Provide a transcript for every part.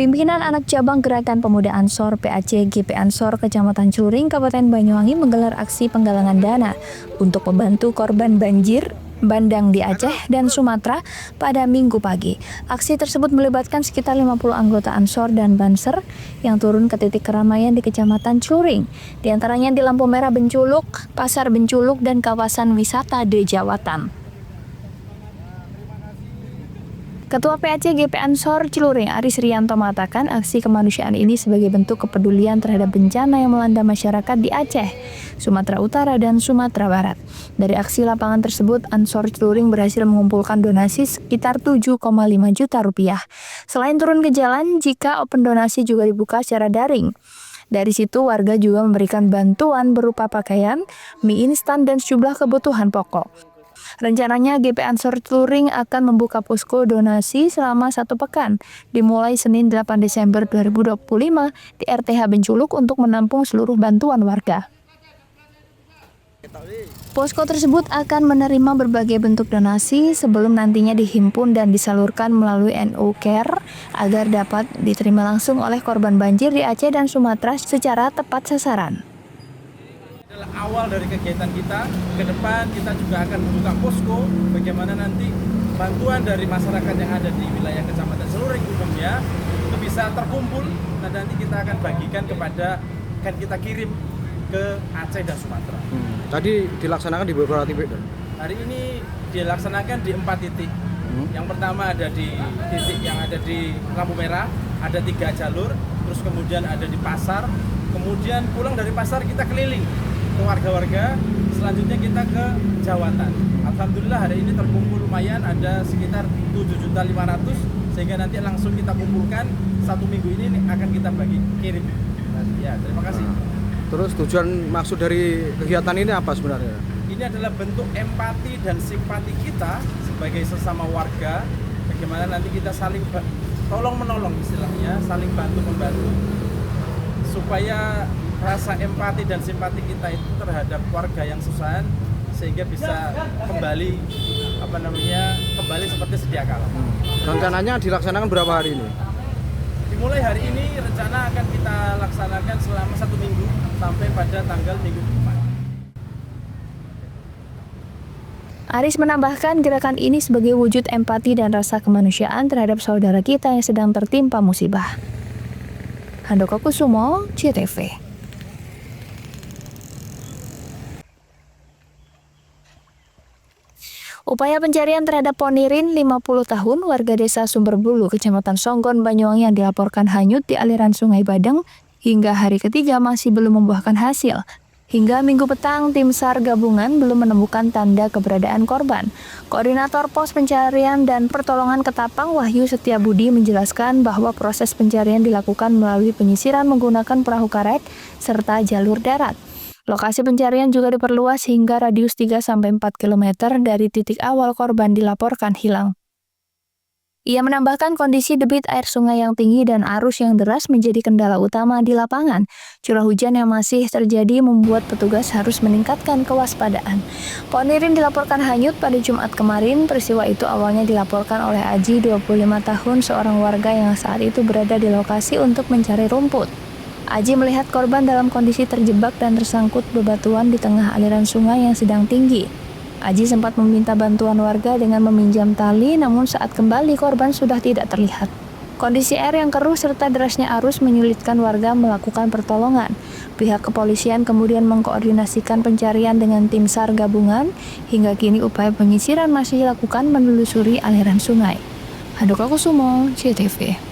Pimpinan Anak Cabang Gerakan Pemuda Ansor PAC GP Ansor Kecamatan Celuring, Kabupaten Banyuwangi menggelar aksi penggalangan dana untuk membantu korban banjir bandang di Aceh dan Sumatera pada Minggu pagi. Aksi tersebut melibatkan sekitar 50 anggota Ansor dan Banser yang turun ke titik keramaian di Kecamatan Celuring, di antaranya di lampu merah Benculuk, Pasar Benculuk, dan kawasan wisata Dejawatan. Ketua PAC GP Ansor Celuring Aris Rianto mengatakan aksi kemanusiaan ini sebagai bentuk kepedulian terhadap bencana yang melanda masyarakat di Aceh, Sumatera Utara, dan Sumatera Barat. Dari aksi lapangan tersebut, Ansor Celuring berhasil mengumpulkan donasi sekitar 7,5 juta rupiah. Selain turun ke jalan, jika open donasi juga dibuka secara daring. Dari situ warga juga memberikan bantuan berupa pakaian, mie instan, dan sejumlah kebutuhan pokok. Rencananya GP Ansor Celuring akan membuka posko donasi selama 1 pekan, dimulai Senin 8 Desember 2025 di RTH Benculuk untuk menampung seluruh bantuan warga. Posko tersebut akan menerima berbagai bentuk donasi sebelum nantinya dihimpun dan disalurkan melalui NU Care agar dapat diterima langsung oleh korban banjir di Aceh dan Sumatera secara tepat sasaran. Awal dari kegiatan kita, ke depan kita juga akan membuka posko bagaimana nanti bantuan dari masyarakat yang ada di wilayah Kecamatan Celuring umumnya itu bisa terkumpul dan nanti kita akan bagikan kita kirim ke Aceh dan Sumatera. Tadi dilaksanakan di beberapa titik. Hari ini dilaksanakan di 4 titik. Yang pertama ada di titik yang ada di lampu merah, ada 3 jalur, terus kemudian ada di pasar, kemudian pulang dari pasar kita keliling ke warga-warga, selanjutnya kita ke Jawatan. Alhamdulillah hari ini terkumpul lumayan, ada sekitar 7.500.000 sehingga nanti langsung kita kumpulkan 1 minggu ini akan kita bagi kirim. Ya, terima kasih. Terus tujuan maksud dari kegiatan ini apa sebenarnya? Ini adalah bentuk empati dan simpati kita sebagai sesama warga, bagaimana nanti kita saling tolong menolong istilahnya, saling bantu membantu supaya rasa empati dan simpati kita itu terhadap warga yang susahan sehingga bisa kembali kembali seperti sedia kala. Rencananya dilaksanakan berapa hari ini? Dimulai hari ini rencana akan kita laksanakan selama 1 minggu sampai pada tanggal minggu depan. Aris menambahkan gerakan ini sebagai wujud empati dan rasa kemanusiaan terhadap saudara kita yang sedang tertimpa musibah. Handoko Kusumo, CTV. Upaya pencarian terhadap Ponirin, 50 tahun, warga desa Sumberbulu, Kecamatan Songgon, Banyuwangi yang dilaporkan hanyut di aliran Sungai Badeng hingga hari ketiga masih belum membuahkan hasil. Hingga Minggu petang, tim SAR gabungan belum menemukan tanda keberadaan korban. Koordinator Pos Pencarian dan Pertolongan Ketapang, Wahyu Setiabudi, menjelaskan bahwa proses pencarian dilakukan melalui penyisiran menggunakan perahu karet serta jalur darat. Lokasi pencarian juga diperluas hingga radius 3-4 km dari titik awal korban dilaporkan hilang. Ia menambahkan kondisi debit air sungai yang tinggi dan arus yang deras menjadi kendala utama di lapangan. Curah hujan yang masih terjadi membuat petugas harus meningkatkan kewaspadaan. Ponirin dilaporkan hanyut pada Jumat kemarin. Peristiwa itu awalnya dilaporkan oleh Aji, 25 tahun, seorang warga yang saat itu berada di lokasi untuk mencari rumput. Aji melihat korban dalam kondisi terjebak dan tersangkut bebatuan di tengah aliran sungai yang sedang tinggi. Aji sempat meminta bantuan warga dengan meminjam tali, namun saat kembali korban sudah tidak terlihat. Kondisi air yang keruh serta derasnya arus menyulitkan warga melakukan pertolongan. Pihak kepolisian kemudian mengkoordinasikan pencarian dengan tim SAR gabungan, hingga kini upaya penyisiran masih dilakukan menelusuri aliran sungai. Handoko Kusumo, CTV.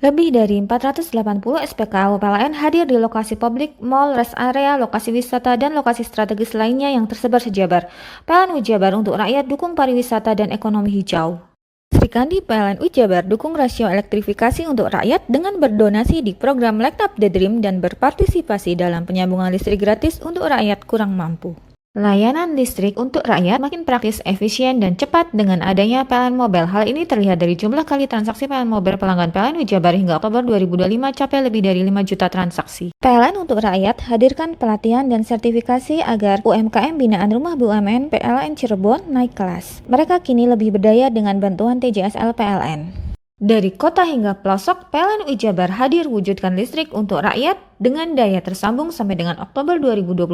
Lebih dari 480 SPKU PLN hadir di lokasi publik, mal, rest area, lokasi wisata, dan lokasi strategis lainnya yang tersebar sejabar. PLN Jabar untuk rakyat dukung pariwisata dan ekonomi hijau. Sri Kandi PLN Jabar dukung rasio elektrifikasi untuk rakyat dengan berdonasi di program Light Up the Dream dan berpartisipasi dalam penyambungan listrik gratis untuk rakyat kurang mampu. Layanan listrik untuk rakyat makin praktis, efisien, dan cepat dengan adanya PLN Mobile. Hal ini terlihat dari jumlah kali transaksi PLN Mobile pelanggan PLN Jabar hingga Oktober 2025 capai lebih dari 5 juta transaksi. PLN untuk rakyat hadirkan pelatihan dan sertifikasi agar UMKM binaan Rumah BUMN PLN Cirebon naik kelas. Mereka kini lebih berdaya dengan bantuan TJSL PLN. Dari kota hingga pelosok, PLN Jabar hadir wujudkan listrik untuk rakyat dengan daya tersambung sampai dengan Oktober 2025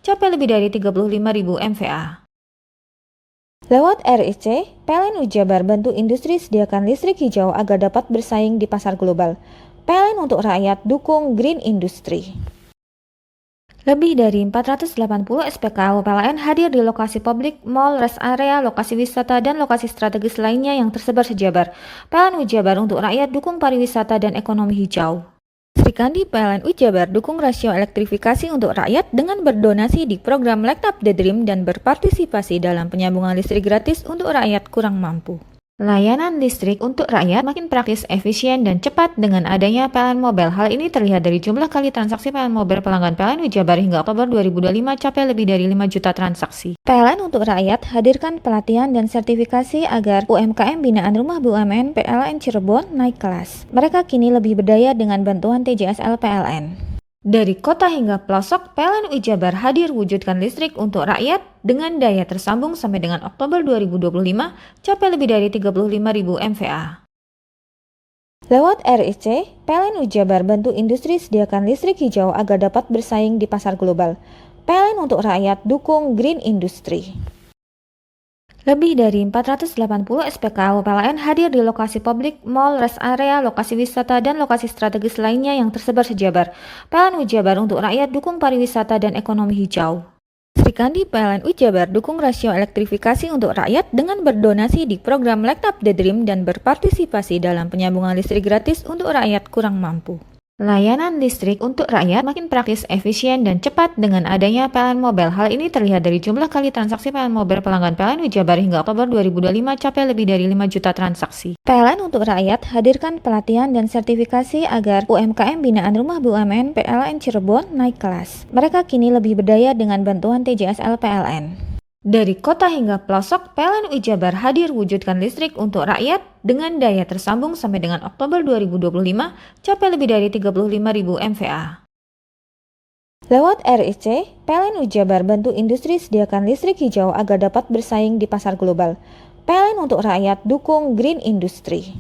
capai lebih dari 35.000 MVA. Lewat RIC, PLN Jabar bantu industri sediakan listrik hijau agar dapat bersaing di pasar global. PLN untuk rakyat dukung green industry. Lebih dari 480 SPKU PLN hadir di lokasi publik, mall, rest area, lokasi wisata, dan lokasi strategis lainnya yang tersebar sejabar. PLN Jabar untuk rakyat dukung pariwisata dan ekonomi hijau. Srikandi PLN Jabar dukung rasio elektrifikasi untuk rakyat dengan berdonasi di program Light Up the Dream dan berpartisipasi dalam penyambungan listrik gratis untuk rakyat kurang mampu. Layanan listrik untuk rakyat makin praktis, efisien, dan cepat dengan adanya PLN Mobile. Hal ini terlihat dari jumlah kali transaksi PLN Mobile pelanggan PLN Jabar hingga Oktober 2025 capai lebih dari 5 juta transaksi. PLN untuk rakyat hadirkan pelatihan dan sertifikasi agar UMKM binaan Rumah BUMN PLN Cirebon naik kelas. Mereka kini lebih berdaya dengan bantuan TJSL PLN. Dari kota hingga pelosok, PLN Jabar hadir wujudkan listrik untuk rakyat dengan daya tersambung sampai dengan Oktober 2025 capai lebih dari 35.000 MVA. Lewat RIC, PLN Jabar bantu industri sediakan listrik hijau agar dapat bersaing di pasar global. PLN untuk rakyat dukung green industry. Lebih dari 480 SPKU PLN hadir di lokasi publik, mall, rest area, lokasi wisata, dan lokasi strategis lainnya yang tersebar sejabar. PLN Jabar untuk rakyat dukung pariwisata dan ekonomi hijau. Srikandi PLN Jabar dukung rasio elektrifikasi untuk rakyat dengan berdonasi di program Light Up the Dream dan berpartisipasi dalam penyambungan listrik gratis untuk rakyat kurang mampu. Layanan listrik untuk rakyat makin praktis, efisien, dan cepat dengan adanya PLN Mobile. Hal ini terlihat dari jumlah kali transaksi PLN Mobile pelanggan PLN Jabar hingga Oktober 2025 capai lebih dari 5 juta transaksi. PLN untuk rakyat hadirkan pelatihan dan sertifikasi agar UMKM binaan Rumah BUMN PLN Cirebon naik kelas. Mereka kini lebih berdaya dengan bantuan TJSL PLN. Dari kota hingga pelosok, PLN Jabar hadir wujudkan listrik untuk rakyat dengan daya tersambung sampai dengan Oktober 2025 capai lebih dari 35.000 MVA. Lewat RIC, PLN Jabar bantu industri sediakan listrik hijau agar dapat bersaing di pasar global. PLN untuk rakyat dukung green industry.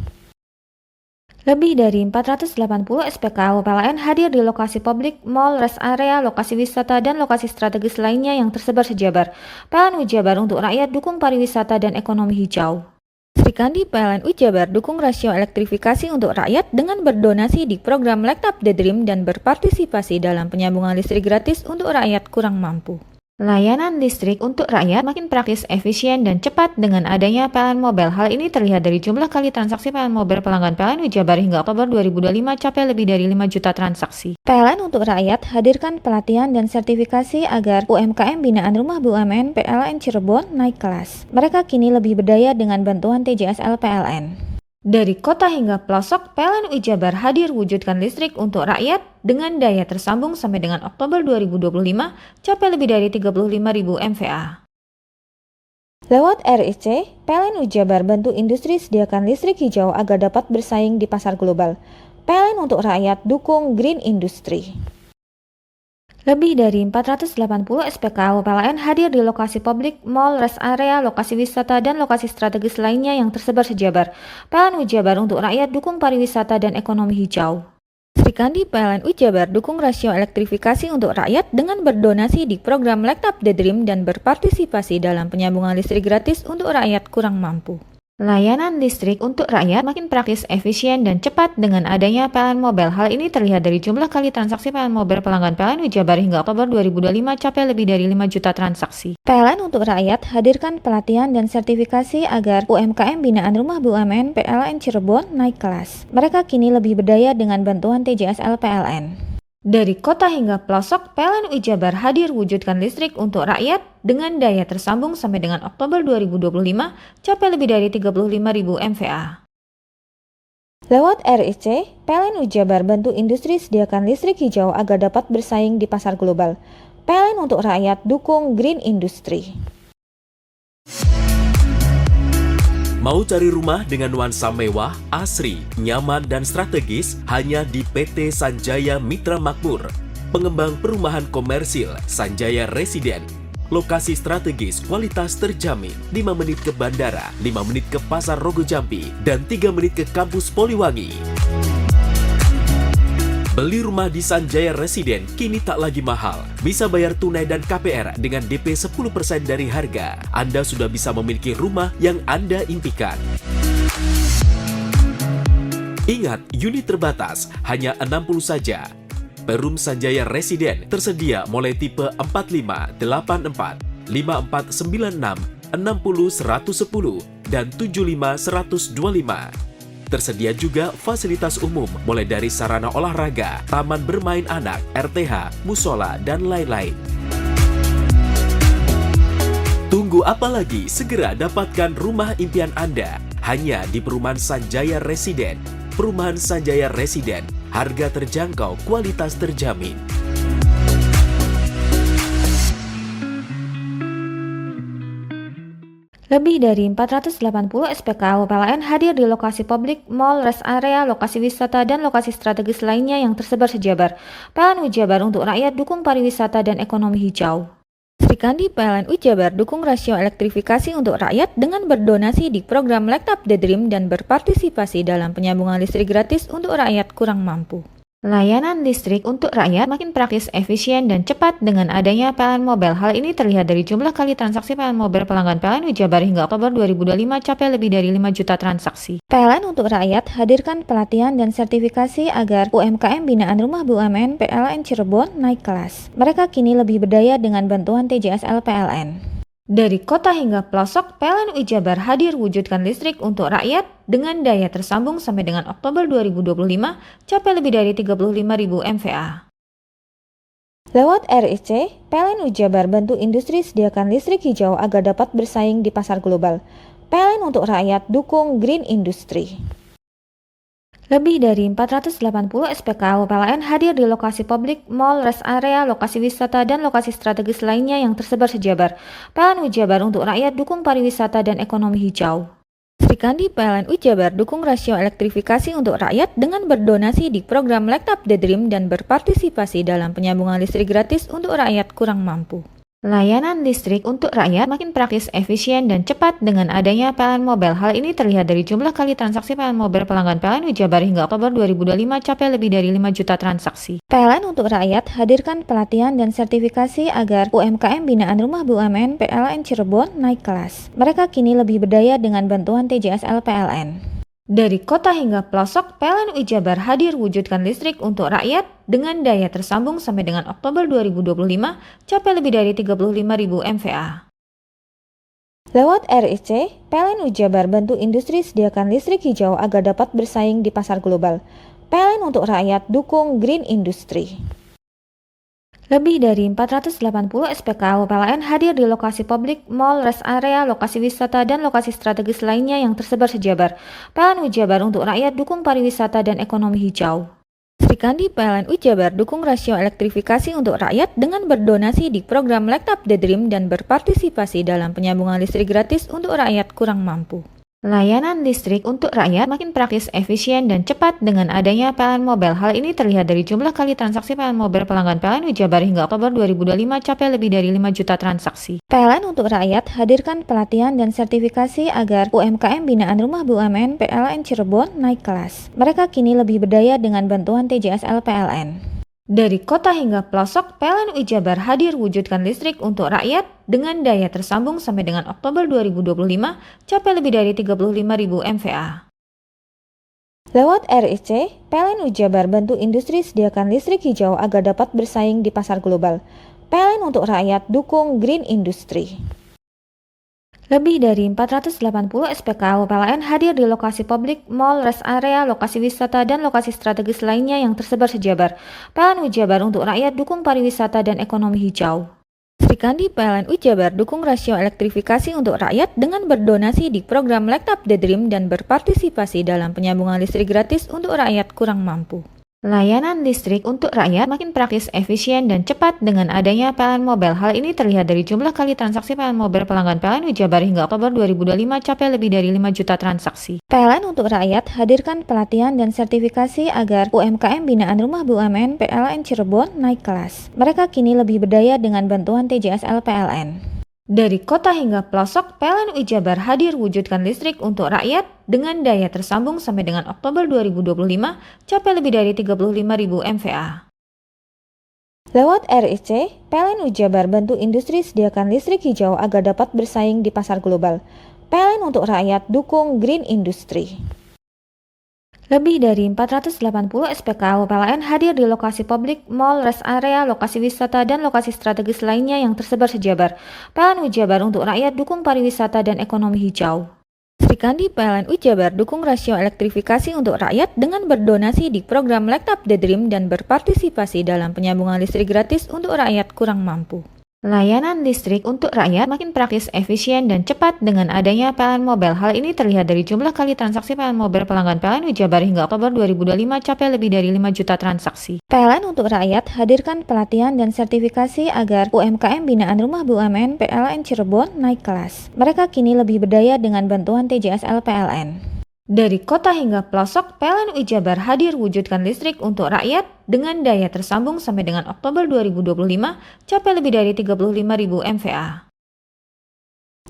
Lebih dari 480 SPKU PLN hadir di lokasi publik, mall, rest area, lokasi wisata, dan lokasi strategis lainnya yang tersebar sejabar. PLN Jabar untuk rakyat dukung pariwisata dan ekonomi hijau. Srikandi PLN Jabar dukung rasio elektrifikasi untuk rakyat dengan berdonasi di program Light Up the Dream dan berpartisipasi dalam penyambungan listrik gratis untuk rakyat kurang mampu. Layanan listrik untuk rakyat makin praktis, efisien, dan cepat dengan adanya PLN Mobile. Hal ini terlihat dari jumlah kali transaksi PLN Mobile pelanggan PLN Jabar hingga Oktober 2025 capai lebih dari 5 juta transaksi. PLN untuk rakyat hadirkan pelatihan dan sertifikasi agar UMKM binaan Rumah BUMN PLN Cirebon naik kelas. Mereka kini lebih berdaya dengan bantuan TJSL PLN. Dari kota hingga pelosok, PLN Jabar hadir wujudkan listrik untuk rakyat dengan daya tersambung sampai dengan Oktober 2025 capai lebih dari 35.000 MVA. Lewat RIC, PLN Jabar bantu industri sediakan listrik hijau agar dapat bersaing di pasar global. PLN untuk rakyat dukung green industry. Lebih dari 480 SPKU PLN hadir di lokasi publik, mall, rest area, lokasi wisata, dan lokasi strategis lainnya yang tersebar sejabar. PLN Jabar untuk rakyat dukung pariwisata dan ekonomi hijau. Srikandi PLN Jabar dukung rasio elektrifikasi untuk rakyat dengan berdonasi di program Light Up the Dream dan berpartisipasi dalam penyambungan listrik gratis untuk rakyat kurang mampu. Layanan listrik untuk rakyat makin praktis, efisien, dan cepat dengan adanya PLN Mobile. Hal ini terlihat dari jumlah kali transaksi PLN Mobile pelanggan PLN Jabar hingga Oktober 2025 capai lebih dari 5 juta transaksi. PLN untuk rakyat hadirkan pelatihan dan sertifikasi agar UMKM binaan Rumah BUMN PLN Cirebon naik kelas. Mereka kini lebih berdaya dengan bantuan TJSL PLN. Dari kota hingga pelosok, PLN Jabar hadir wujudkan listrik untuk rakyat dengan daya tersambung sampai dengan Oktober 2025 capai lebih dari 35.000 MVA. Lewat RIC, PLN Jabar bantu industri sediakan listrik hijau agar dapat bersaing di pasar global. PLN untuk rakyat dukung green industry. Mau cari rumah dengan nuansa mewah, asri, nyaman, dan strategis hanya di PT Sanjaya Mitra Makmur. Pengembang perumahan komersil Sanjaya Residen. Lokasi strategis, kualitas terjamin. 5 menit ke bandara, 5 menit ke Pasar Rogo Jambi, dan 3 menit ke kampus Poliwangi. Beli rumah di Sanjaya Residen kini tak lagi mahal. Bisa bayar tunai dan KPR dengan DP 10% dari harga. Anda sudah bisa memiliki rumah yang Anda impikan. Ingat, unit terbatas, hanya 60 saja. Perum Sanjaya Residen tersedia mulai tipe 45, 84, 5496, 60 110, dan 75 125. Tersedia juga fasilitas umum mulai dari sarana olahraga, taman bermain anak, RTH, musola, dan lain-lain. Tunggu apa lagi? Segera dapatkan rumah impian Anda hanya di Perumahan Sanjaya Residen. Perumahan Sanjaya Residen, harga terjangkau, kualitas terjamin. Lebih dari 480 SPKU PLN hadir di lokasi publik, mall, rest area, lokasi wisata, dan lokasi strategis lainnya yang tersebar sejabar. PLN Ujabar untuk rakyat dukung pariwisata dan ekonomi hijau. Srikandi PLN Ujabar dukung rasio elektrifikasi untuk rakyat dengan berdonasi di program Light Up the Dream dan berpartisipasi dalam penyambungan listrik gratis untuk rakyat kurang mampu. Layanan listrik untuk rakyat makin praktis, efisien, dan cepat dengan adanya PLN Mobile. Hal ini terlihat dari jumlah kali transaksi PLN Mobile pelanggan PLN Ujabar hingga Oktober 2025 capai lebih dari 5 juta transaksi. PLN untuk rakyat hadirkan pelatihan dan sertifikasi agar UMKM binaan Rumah BUMN PLN Cirebon naik kelas. Mereka kini lebih berdaya dengan bantuan TJSL PLN. Dari kota hingga pelosok, PLN Ujabar hadir wujudkan listrik untuk rakyat dengan daya tersambung sampai dengan Oktober 2025 capai lebih dari 35.000 MVA. Lewat RIC, PLN Ujabar bantu industri sediakan listrik hijau agar dapat bersaing di pasar global. PLN untuk rakyat dukung green industry. Lebih dari 480 SPKU PLN hadir di lokasi publik, mall, rest area, lokasi wisata, dan lokasi strategis lainnya yang tersebar sejabar. PLN Ujabar untuk rakyat dukung pariwisata dan ekonomi hijau. Srikandi PLN Ujabar dukung rasio elektrifikasi untuk rakyat dengan berdonasi di program Light Up the Dream dan berpartisipasi dalam penyambungan listrik gratis untuk rakyat kurang mampu. Layanan listrik untuk rakyat makin praktis, efisien, dan cepat dengan adanya PLN Mobile. Hal ini terlihat dari jumlah kali transaksi PLN Mobile pelanggan PLN Ujabar hingga Oktober 2025 capai lebih dari 5 juta transaksi. PLN untuk rakyat hadirkan pelatihan dan sertifikasi agar UMKM binaan Rumah BUMN PLN Cirebon naik kelas. Mereka kini lebih berdaya dengan bantuan TJSL PLN. Dari kota hingga pelosok, PLN Ujabar hadir wujudkan listrik untuk rakyat dengan daya tersambung sampai dengan Oktober 2025 capai lebih dari 35.000 MVA. Lewat RIC, PLN Ujabar bantu industri sediakan listrik hijau agar dapat bersaing di pasar global. PLN untuk rakyat dukung green industry. Lebih dari 480 SPKU PLN hadir di lokasi publik, mall, rest area, lokasi wisata, dan lokasi strategis lainnya yang tersebar sejabar. PLN Ujabar untuk rakyat dukung pariwisata dan ekonomi hijau. Srikandi PLN Ujabar dukung rasio elektrifikasi untuk rakyat dengan berdonasi di program Light Up the Dream dan berpartisipasi dalam penyambungan listrik gratis untuk rakyat kurang mampu. Layanan listrik untuk rakyat makin praktis, efisien, dan cepat dengan adanya PLN Mobile. Hal ini terlihat dari jumlah kali transaksi PLN Mobile pelanggan PLN Ujabar hingga Oktober 2025 capai lebih dari 5 juta transaksi. PLN untuk rakyat hadirkan pelatihan dan sertifikasi agar UMKM binaan Rumah BUMN PLN Cirebon naik kelas. Mereka kini lebih berdaya dengan bantuan TJSL PLN. Dari kota hingga pelosok, PLN Ujabar hadir wujudkan listrik untuk rakyat dengan daya tersambung sampai dengan Oktober 2025 capai lebih dari 35.000 MVA. Lewat RIC, PLN Ujabar bantu industri sediakan listrik hijau agar dapat bersaing di pasar global. PLN untuk rakyat dukung green industry. Lebih dari 480 SPKU PLN hadir di lokasi publik, mall, rest area, lokasi wisata, dan lokasi strategis lainnya yang tersebar sejabar. PLN Ujabar untuk rakyat dukung pariwisata dan ekonomi hijau. Srikandi PLN Ujabar dukung rasio elektrifikasi untuk rakyat dengan berdonasi di program Light Up the Dream dan berpartisipasi dalam penyambungan listrik gratis untuk rakyat kurang mampu. Layanan listrik untuk rakyat makin praktis, efisien, dan cepat dengan adanya PLN Mobile. Hal ini terlihat dari jumlah kali transaksi PLN Mobile pelanggan PLN Ujabar hingga Oktober 2025 capai lebih dari 5 juta transaksi. PLN untuk rakyat hadirkan pelatihan dan sertifikasi agar UMKM binaan Rumah BUMN PLN Cirebon naik kelas. Mereka kini lebih berdaya dengan bantuan TJSL PLN. Dari kota hingga pelosok, PLN Ujabar hadir wujudkan listrik untuk rakyat dengan daya tersambung sampai dengan Oktober 2025 capai lebih dari 35.000 MVA. Lewat RIC, PLN Ujabar bantu industri sediakan listrik hijau agar dapat bersaing di pasar global. PLN untuk rakyat dukung Green Industry. Lebih dari 480 SPKU PLN hadir di lokasi publik, mall, rest area, lokasi wisata, dan lokasi strategis lainnya yang tersebar sejabar. PLN Ujabar untuk rakyat dukung pariwisata dan ekonomi hijau. Sri Kandi PLN Ujabar dukung rasio elektrifikasi untuk rakyat dengan berdonasi di program Light Up the Dream dan berpartisipasi dalam penyambungan listrik gratis untuk rakyat kurang mampu. Layanan listrik untuk rakyat makin praktis, efisien, dan cepat dengan adanya PLN Mobile. Hal ini terlihat dari jumlah kali transaksi PLN Mobile pelanggan PLN Ujabar hingga Oktober 2025 capai lebih dari 5 juta transaksi. PLN untuk rakyat hadirkan pelatihan dan sertifikasi agar UMKM binaan Rumah BUMN PLN Cirebon naik kelas. Mereka kini lebih berdaya dengan bantuan TJSL PLN. Dari kota hingga pelosok, PLN Ujabar hadir wujudkan listrik untuk rakyat dengan daya tersambung sampai dengan Oktober 2025 capai lebih dari 35.000 MVA.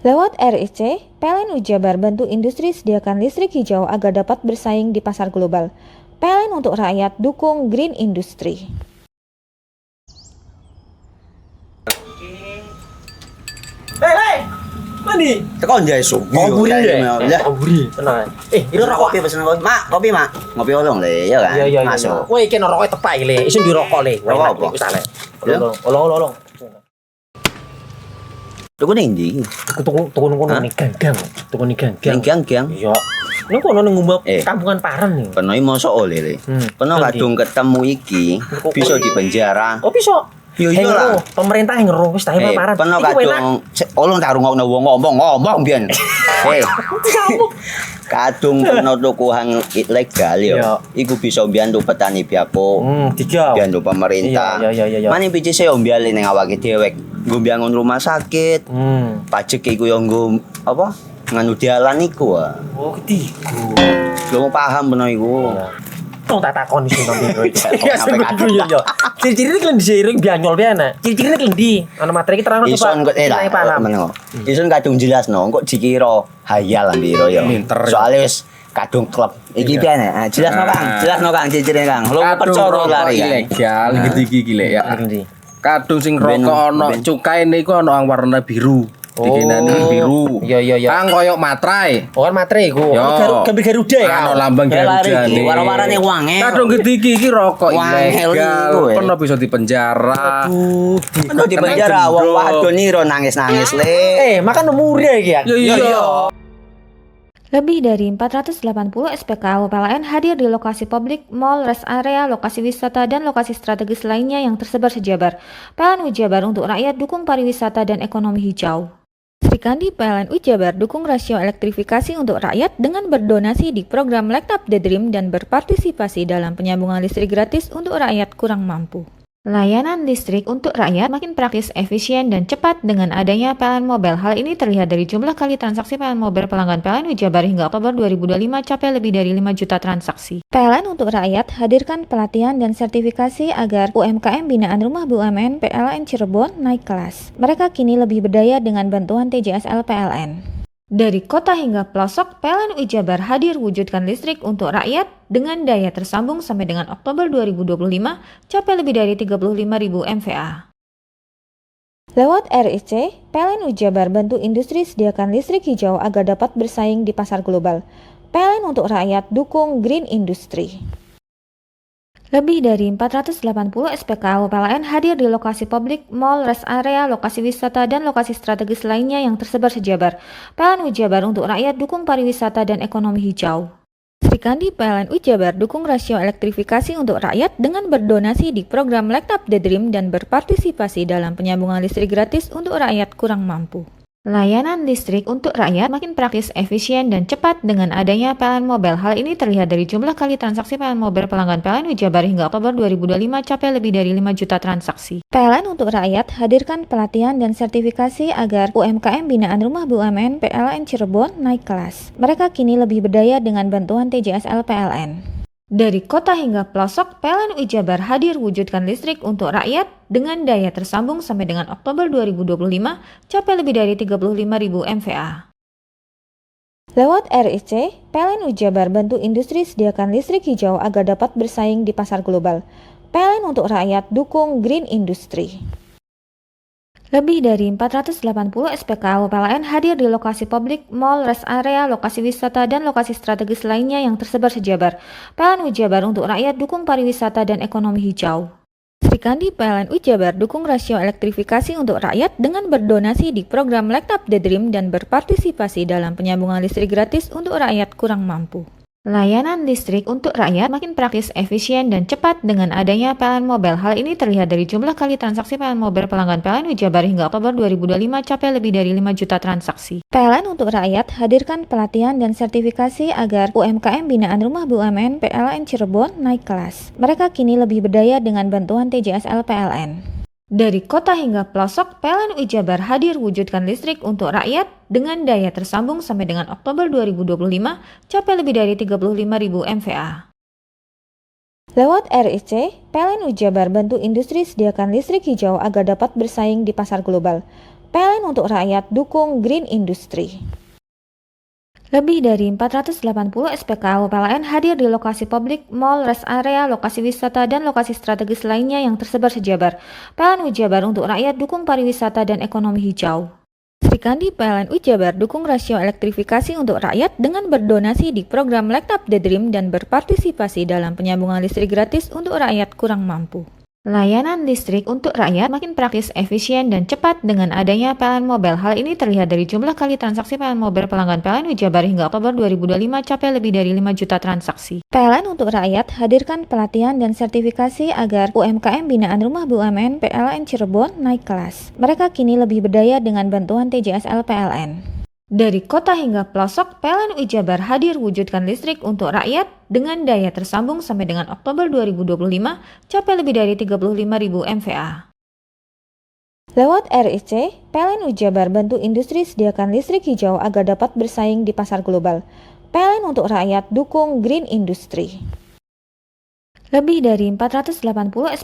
Lewat RIC, PLN Ujabar bantu industri sediakan listrik hijau agar dapat bersaing di pasar global. PLN untuk rakyat dukung Green Industry. Hei, mandi. Tekan jaya subuh. Komburi deh. Ya. Komburi, tenang. Ini rokok. Kopi pesen kopi. Mak, kopi mak. Ngopi olong le, ya kan? Iya. Masuk. Woi, kena rokoknya tepak le. Isun di rokok le. Rokok apa? Wis ale. Ya. Olong. Tuku ning ndi? Tuku ngono ning gang. Tuku ning gang. Ning gang. Iya. Ning kono ning ngumba Eh. kampungan Paren nih. Peno iki mosok oleh le. Peno Nanti. kadung ketemu iki bisa dipenjara. Oh, bisa. Yo iya lah. Pemerintah yang ngeru wis tahe Paren. Peno Iku enak. kadung olong tak rungokno wong ngomong biyen. Kadung peno tuku hang ilegal yo. Iya. Iku bisa mbiyantu petani biako. Tiga. Mbiyantu pemerintah. Iya. Mane picise yo mbiale ning awake dhewek. Nggo mbiyangun rumah sakit. Pajak iku yo nggo apa? Nganu dalan iku wae. Oh, ketiku. Lu paham peno iku. Tong tak takon isu nanti. Iya, sampai kadung. Iya. Ciri-ciri ini klendi seiring bianyol biana. Ciri-ciri ini klendi. Ana materi kita terang Ison kok lah meneng. Ison kadung jelasno kok dikira hayal ambiro ya. Soale wis kadung klub. Iki piye nek? Jelasno Kang ciri-cirine Kang. Lu percaya lari kan. Ilegal iki lek ya. Klendi. Kadung sing rokok ono cukai niku ono warna biru. Dikenani biru. Iya. Kang koyo matrai. Oh kan materi iku. Yo. Gambar Garuda ya. Ono lambang Garuda nih. Warna-warnane wange. Kadung iki rokok Wangel ilegal. iku, Pernah bisa dipenjara. Peno di penjara wong wadon niro nangis-nangis le. Makan murah iki ya. Iya. Lebih dari 480 SPKU PLN hadir di lokasi publik, mall, rest area, lokasi wisata, dan lokasi strategis lainnya yang tersebar sejabar. PLN Ujabar untuk rakyat dukung pariwisata dan ekonomi hijau. Sri Kandi PLN Ujabar dukung rasio elektrifikasi untuk rakyat dengan berdonasi di program Light Up the Dream dan berpartisipasi dalam penyambungan listrik gratis untuk rakyat kurang mampu. Layanan listrik untuk rakyat makin praktis, efisien, dan cepat dengan adanya PLN Mobile. Hal ini terlihat dari jumlah kali transaksi PLN Mobile pelanggan PLN Ujabar hingga Oktober 2025 capai lebih dari 5 juta transaksi. PLN untuk rakyat hadirkan pelatihan dan sertifikasi agar UMKM binaan Rumah BUMN PLN Cirebon naik kelas. Mereka kini lebih berdaya dengan bantuan TJSL PLN. Dari kota hingga pelosok, PLN Ujabar hadir wujudkan listrik untuk rakyat dengan daya tersambung sampai dengan Oktober 2025 capai lebih dari 35.000 MVA. Lewat RIC, PLN Ujabar bantu industri sediakan listrik hijau agar dapat bersaing di pasar global. PLN untuk rakyat dukung Green Industry. Lebih dari 480 SPKU PLN hadir di lokasi publik, mall, rest area, lokasi wisata, dan lokasi strategis lainnya yang tersebar sejabar. PLN Ujabar untuk rakyat dukung pariwisata dan ekonomi hijau. Sri Kandi PLN Ujabar dukung rasio elektrifikasi untuk rakyat dengan berdonasi di program Light Up the Dream dan berpartisipasi dalam penyambungan listrik gratis untuk rakyat kurang mampu. Layanan listrik untuk rakyat makin praktis, efisien, dan cepat dengan adanya PLN Mobile. Hal ini terlihat dari jumlah kali transaksi PLN Mobile pelanggan PLN Wijabar hingga Oktober 2025 capai lebih dari 5 juta transaksi. PLN untuk rakyat hadirkan pelatihan dan sertifikasi agar UMKM binaan Rumah BUMN PLN Cirebon naik kelas. Mereka kini lebih berdaya dengan bantuan TJSL PLN. Dari kota hingga pelosok, PLN Wijabar hadir wujudkan listrik untuk rakyat dengan daya tersambung sampai dengan Oktober 2025 capai lebih dari 35.000 MVA. Lewat RIC, PLN Wijabar bantu industri sediakan listrik hijau agar dapat bersaing di pasar global. PLN untuk rakyat dukung green industry. Lebih dari 480 SPKU PLN hadir di lokasi publik, mall, rest area, lokasi wisata, dan lokasi strategis lainnya yang tersebar sejabar. PLN Wijabar untuk rakyat dukung pariwisata dan ekonomi hijau. Srikandi PLN Wijabar dukung rasio elektrifikasi untuk rakyat dengan berdonasi di program Light Up the Dream dan berpartisipasi dalam penyambungan listrik gratis untuk rakyat kurang mampu. Layanan listrik untuk rakyat makin praktis, efisien, dan cepat dengan adanya PLN Mobile. Hal ini terlihat dari jumlah kali transaksi PLN Mobile pelanggan PLN Wijabar hingga Oktober 2025 capai lebih dari 5 juta transaksi. PLN untuk rakyat hadirkan pelatihan dan sertifikasi agar UMKM binaan Rumah BUMN PLN Cirebon naik kelas. Mereka kini lebih berdaya dengan bantuan TJSL PLN. Dari kota hingga pelosok, PLN Wijabar hadir wujudkan listrik untuk rakyat dengan daya tersambung sampai dengan Oktober 2025 capai lebih dari 35.000 MVA. Lewat RIC, PLN Wijabar bantu industri sediakan listrik hijau agar dapat bersaing di pasar global. PLN untuk rakyat dukung green industry. Lebih dari 480 SPKU PLN hadir di lokasi publik, mall, rest area, lokasi wisata, dan lokasi strategis lainnya yang tersebar sejabar. PLN Wijabar untuk rakyat dukung pariwisata dan ekonomi hijau. Srikandi PLN Wijabar dukung rasio elektrifikasi untuk rakyat dengan berdonasi di program Light Up the Dream dan berpartisipasi dalam penyambungan listrik gratis untuk rakyat kurang mampu. Layanan listrik untuk rakyat makin praktis, efisien, dan cepat dengan adanya PLN Mobile. Hal ini terlihat dari jumlah kali transaksi PLN Mobile pelanggan PLN Wijabar hingga Oktober 2025 capai lebih dari 5 juta transaksi. PLN untuk rakyat hadirkan pelatihan dan sertifikasi agar UMKM binaan Rumah BUMN PLN Cirebon naik kelas. Mereka kini lebih berdaya dengan bantuan TJSL PLN. Dari kota hingga pelosok, PLN Wijabar hadir wujudkan listrik untuk rakyat dengan daya tersambung sampai dengan Oktober 2025 capai lebih dari 35.000 MVA. Lewat RIC, PLN Wijabar bantu industri sediakan listrik hijau agar dapat bersaing di pasar global. PLN untuk rakyat dukung green industry. Lebih dari 480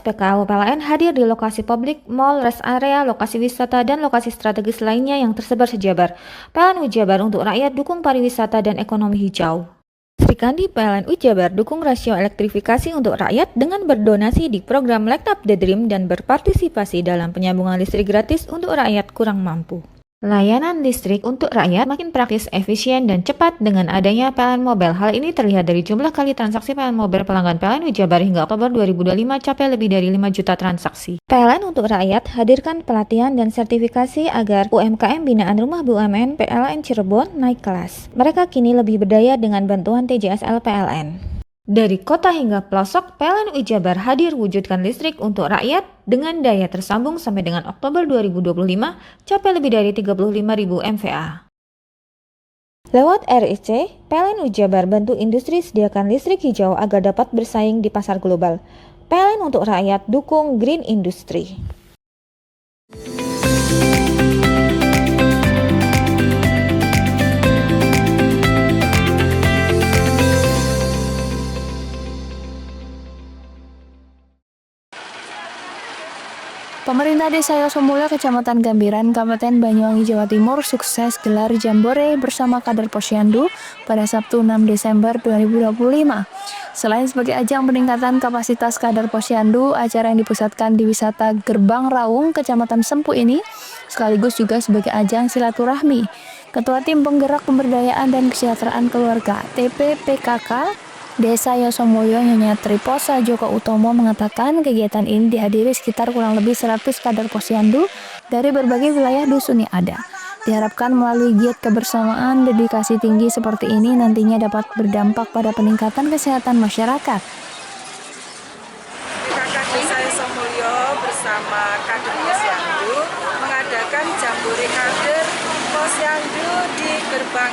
SPKU PLN hadir di lokasi publik, mall, rest area, lokasi wisata, dan lokasi strategis lainnya yang tersebar sejabar. PLN Wijabar untuk rakyat dukung pariwisata dan ekonomi hijau. Srikandi PLN Wijabar dukung rasio elektrifikasi untuk rakyat dengan berdonasi di program Light Up the Dream dan berpartisipasi dalam penyambungan listrik gratis untuk rakyat kurang mampu. Layanan listrik untuk rakyat makin praktis, efisien, dan cepat dengan adanya PLN Mobile. Hal ini terlihat dari jumlah kali transaksi PLN Mobile pelanggan PLN Wijabar hingga Oktober 2025 capai lebih dari 5 juta transaksi. PLN untuk rakyat hadirkan pelatihan dan sertifikasi agar UMKM binaan Rumah BUMN PLN Cirebon naik kelas. Mereka kini lebih berdaya dengan bantuan TJSL PLN. Dari kota hingga pelosok, PLN Wijabar hadir wujudkan listrik untuk rakyat dengan daya tersambung sampai dengan Oktober 2025 capai lebih dari 35.000 MVA. Lewat RIC, PLN Wijabar bantu industri sediakan listrik hijau agar dapat bersaing di pasar global. PLN untuk rakyat dukung green industry. Pemerintah Desa Yosomulyo, Kecamatan Gambiran, Kabupaten Banyuwangi, Jawa Timur sukses gelar Jambore bersama kader Posyandu pada Sabtu 6 Desember 2025. Selain sebagai ajang peningkatan kapasitas kader Posyandu, acara yang dipusatkan di wisata Gerbang Raung, Kecamatan Sempu ini sekaligus juga sebagai ajang silaturahmi. Ketua Tim Penggerak Pemberdayaan dan Kesejahteraan Keluarga (TPPKK) Desa Yosomulyo, Nyonya Triposa Joko Utomo mengatakan kegiatan ini dihadiri sekitar kurang lebih 100 kader Posyandu dari berbagai wilayah dusun yang ada. Diharapkan melalui giat kebersamaan, dedikasi tinggi seperti ini nantinya dapat berdampak pada peningkatan kesehatan masyarakat. Kakak Desa Yosomulyo bersama kader Posyandu mengadakan Jambore Kader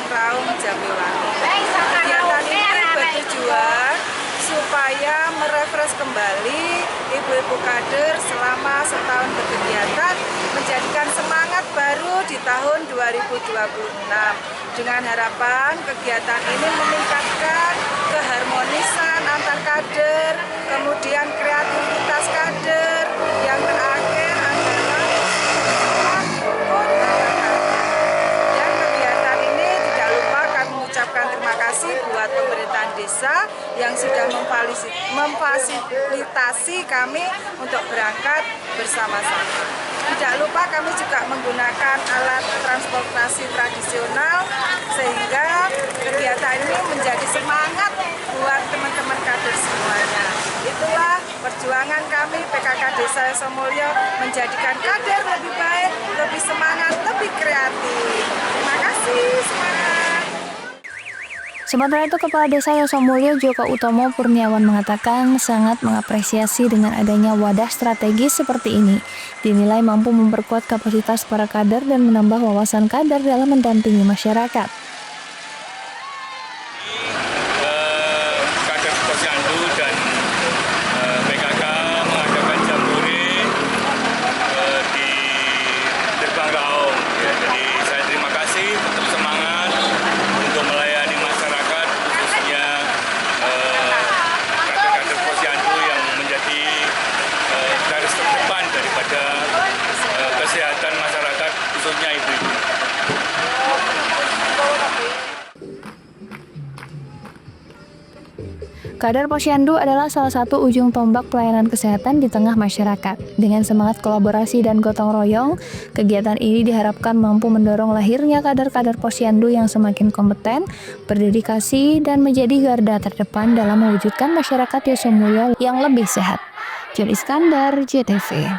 Raung Jambiwangi. Kegiatan ini bertujuan supaya merefresh kembali ibu-ibu kader selama setahun berkegiatan, menjadikan semangat baru di tahun 2026 dengan harapan kegiatan ini meningkatkan keharmonisan antar kader, kemudian kreativitas kader, yang terakhir adalah dan kegiatan ini tidak lupa kami mengucapkan terima kasih buat pemerintahan desa yang sudah memfasilitasi kami untuk berangkat bersama-sama. Tidak lupa kami juga menggunakan alat transportasi tradisional sehingga kegiatan ini menjadi semangat buat teman-teman kader semuanya. Itulah perjuangan kami PKK Desa Yosomulyo menjadikan kader lebih baik, lebih semangat, lebih kreatif. Terima kasih, semangat. Sementara itu, Kepala Desa Yosomulyo Joko Utomo Purniawan mengatakan sangat mengapresiasi dengan adanya wadah strategis seperti ini. Dinilai mampu memperkuat kapasitas para kader dan menambah wawasan kader dalam mendampingi masyarakat. Kader Posyandu dan PKK mengadakan jambore di Gerbang Raung. Jadi saya terima kasih, tetap semangat untuk melayani masyarakat, khususnya kader-kader Posyandu yang menjadi garis terdepan daripada kesehatan masyarakat, khususnya ibu-ibu. Kader Posyandu adalah salah satu ujung tombak pelayanan kesehatan di tengah masyarakat. Dengan semangat kolaborasi dan gotong royong, kegiatan ini diharapkan mampu mendorong lahirnya kader-kader Posyandu yang semakin kompeten, berdedikasi, dan menjadi garda terdepan dalam mewujudkan masyarakat Yosomulyo yang lebih sehat. Jul Iskandar, JTV.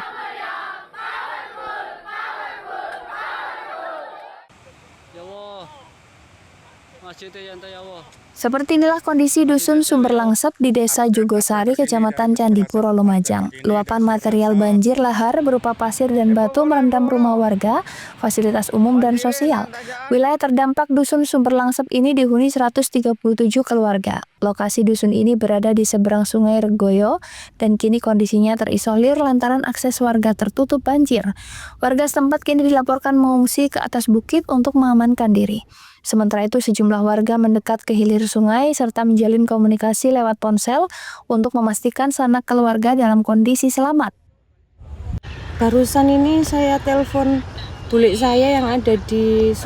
Seperti inilah kondisi Dusun Sumber Langsep di Desa Jogosari, Kecamatan Candipuro, Lumajang. Luapan material banjir lahar berupa pasir dan batu merendam rumah warga, fasilitas umum dan sosial. Wilayah terdampak Dusun Sumber Langsep ini dihuni 137 keluarga. Lokasi dusun ini berada di seberang Sungai Regoyo dan kini kondisinya terisolir lantaran akses warga tertutup banjir. Warga setempat kini dilaporkan mengungsi ke atas bukit untuk mengamankan diri. Sementara itu, sejumlah warga mendekat ke hilir sungai serta menjalin komunikasi lewat ponsel untuk memastikan sanak keluarga dalam kondisi selamat. Barusan ini saya telepon bule saya yang ada di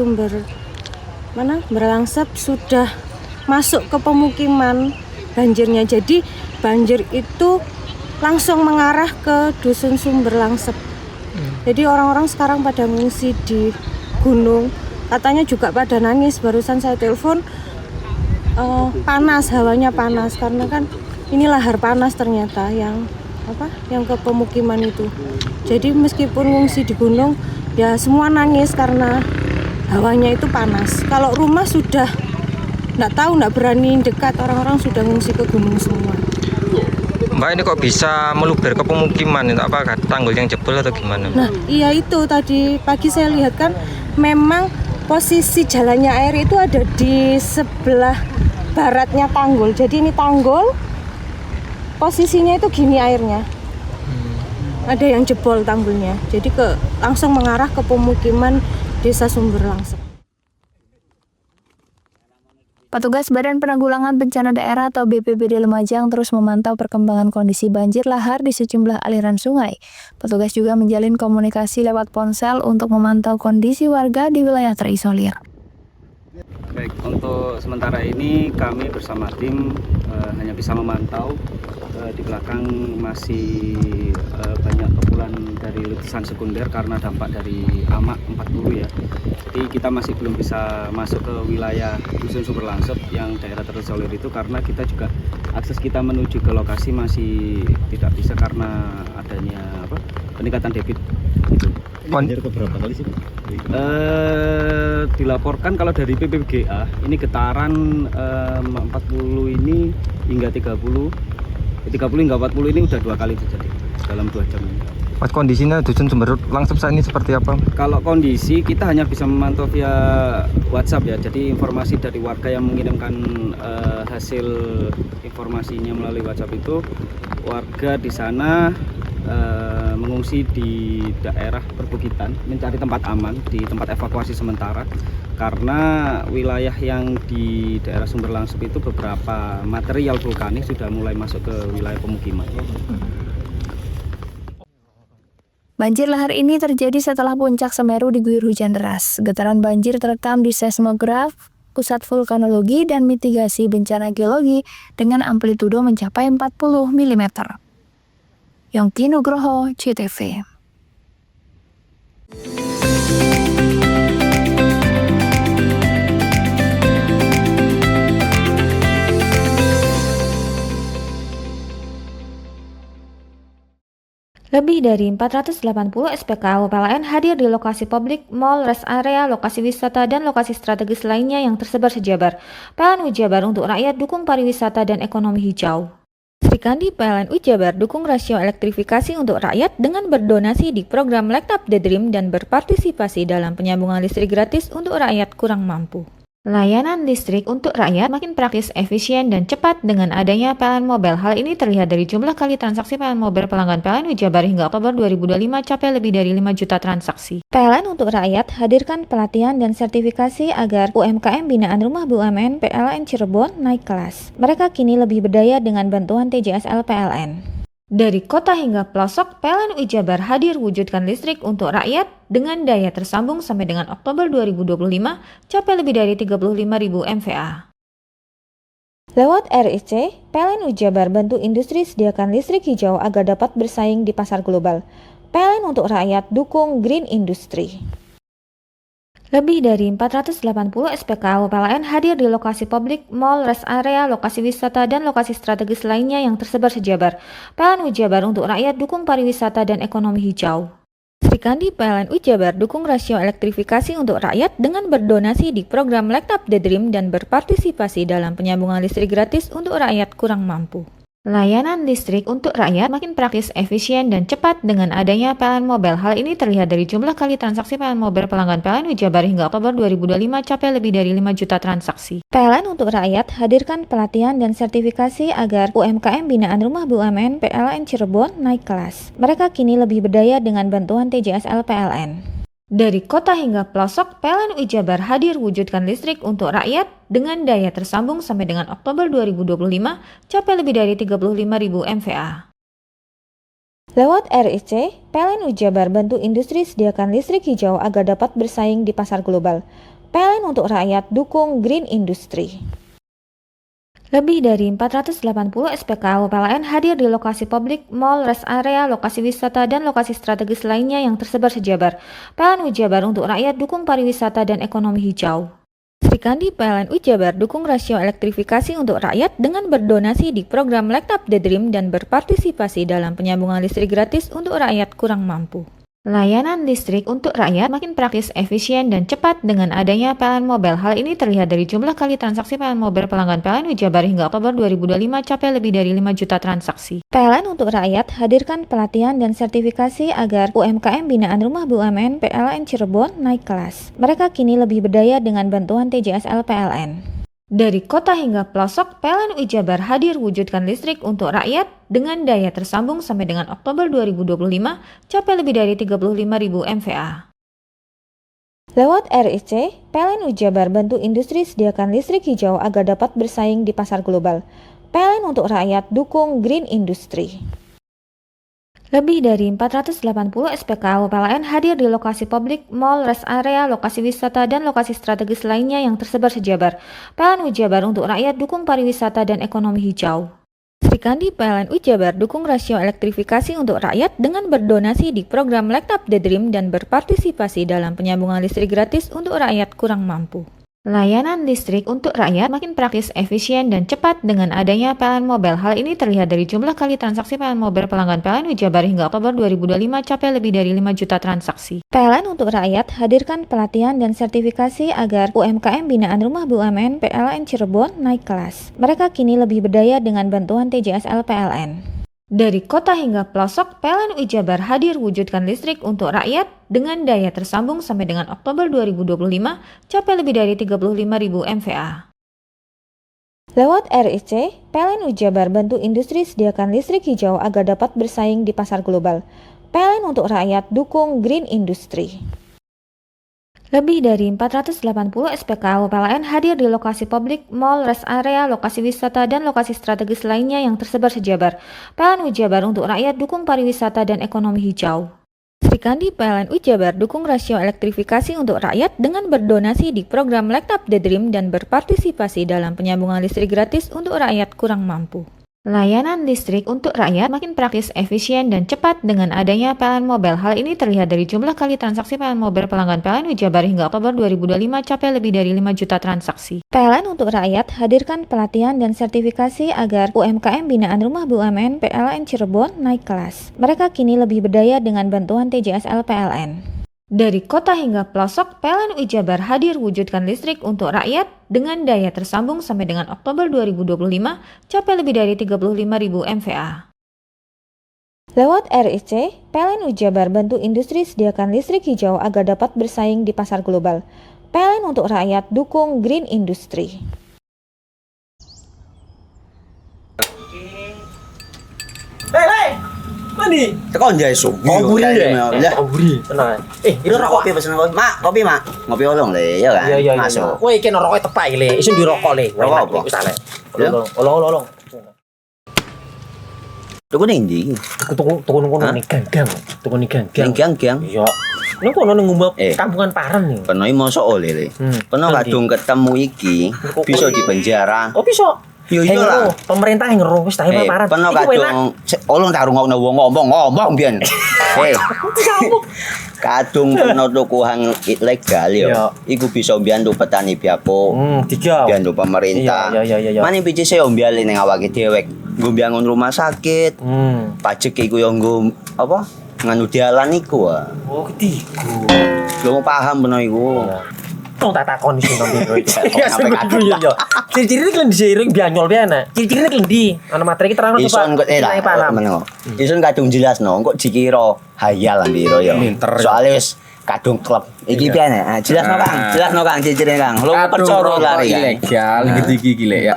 Berlangsep sudah masuk ke pemukiman banjirnya. Jadi banjir itu langsung mengarah ke Dusun Sumber Langsep. Jadi orang-orang sekarang pada mengungsi di gunung. Katanya juga pada nangis, barusan saya telepon, panas, hawanya panas karena kan ini lahar panas ternyata yang ke pemukiman itu. Jadi meskipun ngungsi di gunung ya semua nangis karena hawanya itu panas. Kalau rumah sudah nggak berani dekat, orang-orang sudah ngungsi ke gunung semua. Mbak, ini kok bisa meluber ke pemukiman? Itu apa, tanggul yang jebol atau gimana? Nah iya, itu tadi pagi saya lihat kan memang posisi jalannya air itu ada di sebelah baratnya tanggul. Jadi ini tanggul, posisinya itu gini airnya. Ada yang jebol tanggulnya. Jadi langsung mengarah ke pemukiman Desa Sumber Langsep. Petugas Badan Penanggulangan Bencana Daerah atau BPBD Lumajang terus memantau perkembangan kondisi banjir lahar di sejumlah aliran sungai. Petugas juga menjalin komunikasi lewat ponsel untuk memantau kondisi warga di wilayah terisolir. Baik, untuk sementara ini kami bersama tim hanya bisa memantau. Di belakang masih banyak kepulan dari letusan sekunder karena dampak dari AMAK 40 ya. Jadi kita masih belum bisa masuk ke wilayah Dusun Sumber Langsep yang daerah terisolir itu karena kita juga akses kita menuju ke lokasi masih tidak bisa karena adanya peningkatan debit gitu. Banjir beberapa kali sih? Dilaporkan kalau dari PPBGA ini getaran 40 ini hingga 30 hingga 40 ini udah 2 kali terjadi dalam 2 jam ini. Mas, kondisinya Dusun Sumber langsung saat ini seperti apa? Kalau kondisi kita hanya bisa memantau via WhatsApp ya. Jadi informasi dari warga yang mengirimkan hasil informasinya melalui WhatsApp itu, warga di sana mengungsi di daerah perbukitan, mencari tempat aman, di tempat evakuasi sementara. Karena wilayah yang di daerah Sumber Langsup itu beberapa material vulkanik sudah mulai masuk ke wilayah pemukiman. Banjir lahar ini terjadi setelah puncak Semeru diguyur hujan deras. Getaran banjir terekam di seismograf, Pusat Vulkanologi dan Mitigasi Bencana Geologi dengan amplitudo mencapai 40 mm. Yongki Nugroho, CTV. Lebih dari 480 SPKU PLN hadir di lokasi publik, mall, rest area, lokasi wisata, dan lokasi strategis lainnya yang tersebar sejabar. PLN Ujabar untuk rakyat dukung pariwisata dan ekonomi hijau. Sri Kandi PLN Ujabar dukung rasio elektrifikasi untuk rakyat dengan berdonasi di program Light Up the Dream dan berpartisipasi dalam penyambungan listrik gratis untuk rakyat kurang mampu. Layanan listrik untuk rakyat makin praktis, efisien, dan cepat dengan adanya PLN Mobile. Hal ini terlihat dari jumlah kali transaksi PLN Mobile pelanggan PLN Ujabar hingga Oktober 2025 capai lebih dari 5 juta transaksi. PLN untuk rakyat hadirkan pelatihan dan sertifikasi agar UMKM binaan Rumah BUMN PLN Cirebon naik kelas. Mereka kini lebih berdaya dengan bantuan TJSL PLN. Dari kota hingga pelosok, PLN Ujabar hadir wujudkan listrik untuk rakyat dengan daya tersambung sampai dengan Oktober 2025 capai lebih dari 35.000 MVA. Lewat RIC, PLN Ujabar bantu industri sediakan listrik hijau agar dapat bersaing di pasar global. PLN untuk rakyat dukung green industry. Lebih dari 480 SPKU PLN hadir di lokasi publik, mall, rest area, lokasi wisata, dan lokasi strategis lainnya yang tersebar sejabar. PLN Ujabar untuk rakyat dukung pariwisata dan ekonomi hijau. Sri Kandi PLN Ujabar dukung rasio elektrifikasi untuk rakyat dengan berdonasi di program Light Up the Dream dan berpartisipasi dalam penyambungan listrik gratis untuk rakyat kurang mampu. Layanan listrik untuk rakyat makin praktis, efisien, dan cepat dengan adanya PLN Mobile. Hal ini terlihat dari jumlah kali transaksi PLN Mobile pelanggan PLN Ujabar hingga Oktober 2025 capai lebih dari 5 juta transaksi. PLN untuk rakyat hadirkan pelatihan dan sertifikasi agar UMKM binaan Rumah BUMN PLN Cirebon naik kelas. Mereka kini lebih berdaya dengan bantuan TJSL PLN. Dari kota hingga pelosok, PLN Ujabar hadir wujudkan listrik untuk rakyat dengan daya tersambung sampai dengan Oktober 2025 capai lebih dari 35.000 MVA. Lewat RIC, PLN Ujabar bantu industri sediakan listrik hijau agar dapat bersaing di pasar global. PLN untuk rakyat dukung green industry. Lebih dari 480 SPKU PLN hadir di lokasi publik, mall, rest area, lokasi wisata, dan lokasi strategis lainnya yang tersebar sejabar. PLN Ujabar untuk rakyat dukung pariwisata dan ekonomi hijau. Sri Kandi PLN Ujabar dukung rasio elektrifikasi untuk rakyat dengan berdonasi di program Light Up the Dream dan berpartisipasi dalam penyambungan listrik gratis untuk rakyat kurang mampu. Layanan listrik untuk rakyat makin praktis, efisien, dan cepat dengan adanya PLN Mobile. Hal ini terlihat dari jumlah kali transaksi PLN Mobile pelanggan PLN Ujabar hingga Oktober 2025 capai lebih dari 5 juta transaksi. PLN untuk rakyat hadirkan pelatihan dan sertifikasi agar UMKM binaan Rumah BUMN PLN Cirebon naik kelas. Mereka kini lebih berdaya dengan bantuan TJSL PLN. Dari kota hingga pelosok, PLN Ujabar hadir wujudkan listrik untuk rakyat dengan daya tersambung sampai dengan Oktober 2025 capai lebih dari 35.000 MVA. Lewat RIC, PLN Ujabar bantu industri sediakan listrik hijau agar dapat bersaing di pasar global. PLN untuk rakyat dukung green industry. Lebih dari 480 SPKU PLN hadir di lokasi publik, mall, rest area, lokasi wisata, dan lokasi strategis lainnya yang tersebar sejabar. PLN Ujabar untuk rakyat dukung pariwisata dan ekonomi hijau. Sri Kandi PLN Ujabar dukung rasio elektrifikasi untuk rakyat dengan berdonasi di program Light Up the Dream dan berpartisipasi dalam penyambungan listrik gratis untuk rakyat kurang mampu. Layanan listrik untuk rakyat makin praktis, efisien, dan cepat dengan adanya PLN Mobile. Hal ini terlihat dari jumlah kali transaksi PLN Mobile pelanggan PLN Ujabar hingga Oktober 2025 capai lebih dari 5 juta transaksi. PLN untuk rakyat hadirkan pelatihan dan sertifikasi agar UMKM binaan Rumah BUMN PLN Cirebon naik kelas. Mereka kini lebih berdaya dengan bantuan TJSL PLN. Dari kota hingga pelosok, PLN UI Jabar hadir wujudkan listrik untuk rakyat dengan daya tersambung sampai dengan Oktober 2025 capai lebih dari 35.000 MVA. Lewat RIC, PLN UI Jabar bantu industri sediakan listrik hijau agar dapat bersaing di pasar global. PLN untuk rakyat dukung green industry. Lebih dari 480 SPKU PLN hadir di lokasi publik, mall, rest area, lokasi wisata, dan lokasi strategis lainnya yang tersebar sejabar. PLN UI Jabar untuk rakyat dukung pariwisata dan ekonomi hijau. Sri Kandi PLN UI Jabar dukung rasio elektrifikasi untuk rakyat dengan berdonasi di program Light Up the Dream dan berpartisipasi dalam penyambungan listrik gratis untuk rakyat kurang mampu. Layanan listrik untuk rakyat makin praktis, efisien, dan cepat dengan adanya PLN Mobile. Hal ini terlihat dari jumlah kali transaksi PLN Mobile pelanggan PLN UI Jabar hingga Oktober 2025 capai lebih dari 5 juta transaksi. PLN untuk rakyat hadirkan pelatihan dan sertifikasi agar UMKM binaan Rumah BUMN PLN Cirebon naik kelas. Mereka kini lebih berdaya dengan bantuan TJSL PLN. Dari kota hingga pelosok, PLN UI Jabar hadir wujudkan listrik untuk rakyat dengan daya tersambung sampai dengan Oktober 2025 capai lebih dari 35.000 MVA. Lewat RIC, PLN UI Jabar bantu industri sediakan listrik hijau agar dapat bersaing di pasar global. PLN untuk rakyat dukung green industry. Hei! Mandi. Tekan jaya subuh. Oburi ya. Oburi. Tenang. Ini rokok kopi pesen kopi. Mak, kopi, Mak. Ngopi olong le, ya kan? Iya. Masuk. Kowe iki rokok tepak le, isin dirokok le. Rokok apa? Wis ale. Olong. Tuku ning ndi? Tuku ngono ning gang. Tuku ning gang. Gang. Iya. Ning kono ning ngumba kampungan Paren nih. Kena mosok oleh le. Kena kadung ketemu iki bisa dipenjara. Oh bisa. Yo iya lah. Pemerintah yang ngeru wis ta Paren. Kena kadung olong tak rungokno wong ngomong biyen. Kadung kena tukuhan ilegal ya. Iku bisa mbiyantu petani biako. Mbiyantu pemerintah. Iya. Mane picise yo mbiale ning awake dhewe. Nggo mbangun rumah sakit. Pajak iku yo nggo apa? Nganu dalan iku. Oh, ketiku. Lu paham bener iku. Tong tak takoni sing nang biro iki. Iya. Ciri-ciri iki diseiring bianyol piye ana. Ciri-ciri iki ndi? Ana materi iki terang Ison kok meneng. Ison kadung jelasno kok dikira hayal biro ya. Soale wis kadung klub. Iki piye nek? Jelasno Kang ciri-ciri Kang. Lu percaya lari ilegal iki lek ya.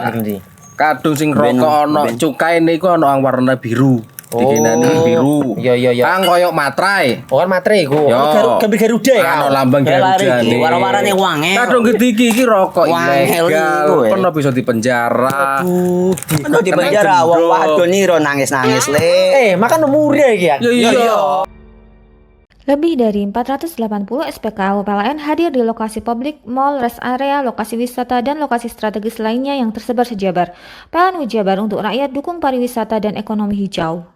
Kadung sing rokok ana cukae niku ana warna biru. Dikenani biru. Iya. Kang koyo matrai. Oh kan matrai iku. Gambar Garuda ya. Ana lambang Garuda. Warna-warnane wange. Kadung gede iki rokok ilegal. Pernah bisa dipenjara. Aduh, dipenjara wong wadon iro nangis-nangis le. Makan murah iki ya. Iya. Lebih dari 480 SPKU PLN hadir di lokasi publik, mall, rest area, lokasi wisata, dan lokasi strategis lainnya yang tersebar sejabar. PLN UI Jabar untuk rakyat dukung pariwisata dan ekonomi hijau.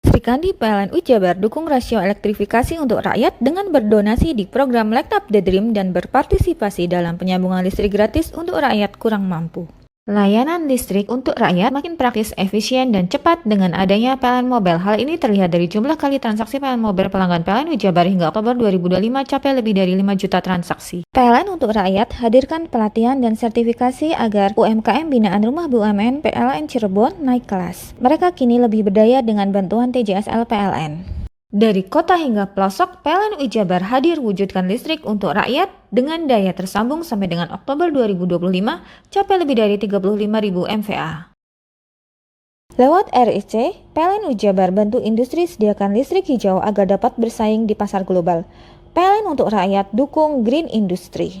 Sri Kandi PLN UI Jabar dukung rasio elektrifikasi untuk rakyat dengan berdonasi di program Light Up the Dream dan berpartisipasi dalam penyambungan listrik gratis untuk rakyat kurang mampu. Layanan listrik untuk rakyat makin praktis, efisien, dan cepat dengan adanya PLN Mobile. Hal ini terlihat dari jumlah kali transaksi PLN Mobile pelanggan PLN UI Jabar hingga Oktober 2025 capai lebih dari 5 juta transaksi. PLN untuk rakyat hadirkan pelatihan dan sertifikasi agar UMKM binaan Rumah BUMN PLN Cirebon naik kelas. Mereka kini lebih berdaya dengan bantuan TJSL PLN. Dari kota hingga pelosok, PLN UI Jabar hadir wujudkan listrik untuk rakyat dengan daya tersambung sampai dengan Oktober 2025 capai lebih dari 35.000 MVA. Lewat RIC, PLN UI Jabar bantu industri sediakan listrik hijau agar dapat bersaing di pasar global. PLN untuk rakyat dukung green industry.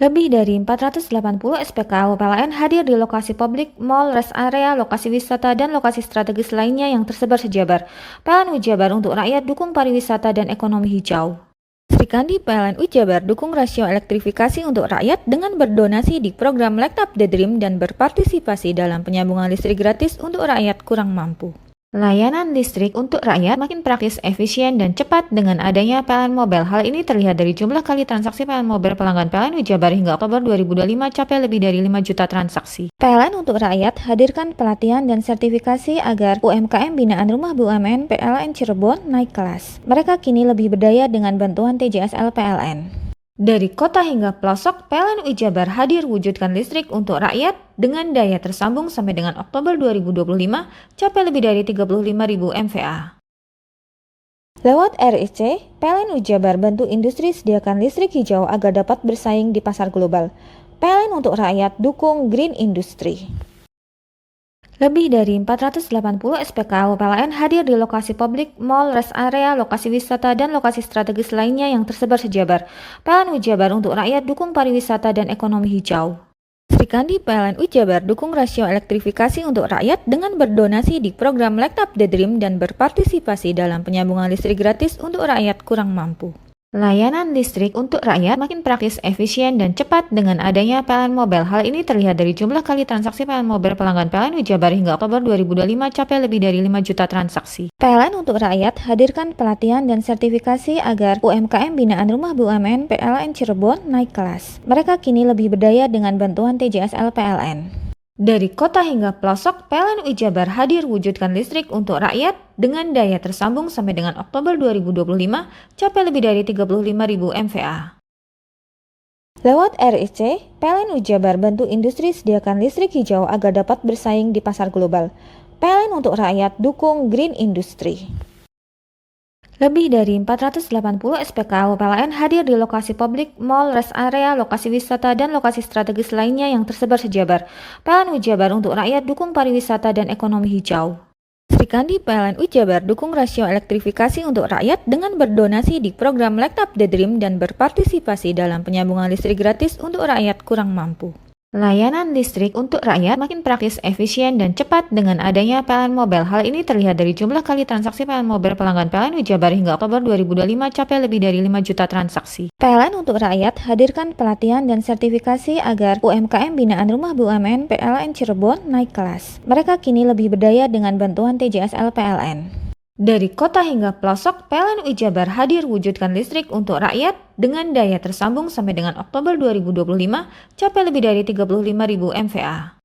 Lebih dari 480 SPKU PLN hadir di lokasi publik, mall, rest area, lokasi wisata, dan lokasi strategis lainnya yang tersebar sejabar. PLN UI Jabar untuk rakyat dukung pariwisata dan ekonomi hijau. Sri Kandi PLN UI Jabar dukung rasio elektrifikasi untuk rakyat dengan berdonasi di program Light Up the Dream dan berpartisipasi dalam penyambungan listrik gratis untuk rakyat kurang mampu. Layanan listrik untuk rakyat makin praktis, efisien, dan cepat dengan adanya PLN Mobile. Hal ini terlihat dari jumlah kali transaksi PLN Mobile pelanggan PLN UI Jabar hingga Oktober 2025 capai lebih dari 5 juta transaksi. PLN untuk rakyat hadirkan pelatihan dan sertifikasi agar UMKM binaan Rumah BUMN PLN Cirebon naik kelas. Mereka kini lebih berdaya dengan bantuan TJSL PLN. Dari kota hingga pelosok, PLN UI Jabar hadir wujudkan listrik untuk rakyat dengan daya tersambung sampai dengan Oktober 2025 capai lebih dari 35.000 MVA. Lewat RIC, PLN UI Jabar bantu industri sediakan listrik hijau agar dapat bersaing di pasar global. PLN untuk rakyat dukung green industry. Lebih dari 480 SPKU PLN hadir di lokasi publik, mall, rest area, lokasi wisata, dan lokasi strategis lainnya yang tersebar sejabar. PLN UI Jabar untuk rakyat dukung pariwisata dan ekonomi hijau. Sri Kandi PLN UI Jabar dukung rasio elektrifikasi untuk rakyat dengan berdonasi di program Light Up the Dream dan berpartisipasi dalam penyambungan listrik gratis untuk rakyat kurang mampu. Layanan listrik untuk rakyat makin praktis, efisien, dan cepat dengan adanya PLN Mobile. Hal ini terlihat dari jumlah kali transaksi PLN Mobile pelanggan PLN UI Jabar hingga Oktober 2025 capai lebih dari 5 juta transaksi. PLN untuk rakyat hadirkan pelatihan dan sertifikasi agar UMKM binaan Rumah BUMN PLN Cirebon naik kelas. Mereka kini lebih berdaya dengan bantuan TJSL PLN. Dari kota hingga pelosok, PLN UI Jabar hadir wujudkan listrik untuk rakyat dengan daya tersambung sampai dengan Oktober 2025 capai lebih dari 35.000 MVA. Lewat RIC, PLN UI Jabar bantu industri sediakan listrik hijau agar dapat bersaing di pasar global. PLN untuk rakyat dukung green industry. Lebih dari 480 SPKU PLN hadir di lokasi publik, mall, rest area, lokasi wisata, dan lokasi strategis lainnya yang tersebar sejabar. PLN UI Jabar untuk rakyat dukung pariwisata dan ekonomi hijau. Sri Kandi PLN UI Jabar dukung rasio elektrifikasi untuk rakyat dengan berdonasi di program Light Up the Dream dan berpartisipasi dalam penyambungan listrik gratis untuk rakyat kurang mampu. Layanan listrik untuk rakyat makin praktis, efisien, dan cepat dengan adanya PLN Mobile. Hal ini terlihat dari jumlah kali transaksi PLN Mobile pelanggan PLN UI Jabar hingga Oktober 2025 capai lebih dari 5 juta transaksi. PLN untuk rakyat hadirkan pelatihan dan sertifikasi agar UMKM binaan Rumah BUMN PLN Cirebon naik kelas. Mereka kini lebih berdaya dengan bantuan TJSL PLN. Dari kota hingga pelosok, PLN UI Jabar hadir wujudkan listrik untuk rakyat dengan daya tersambung sampai dengan Oktober 2025 capai lebih dari 35.000 MVA.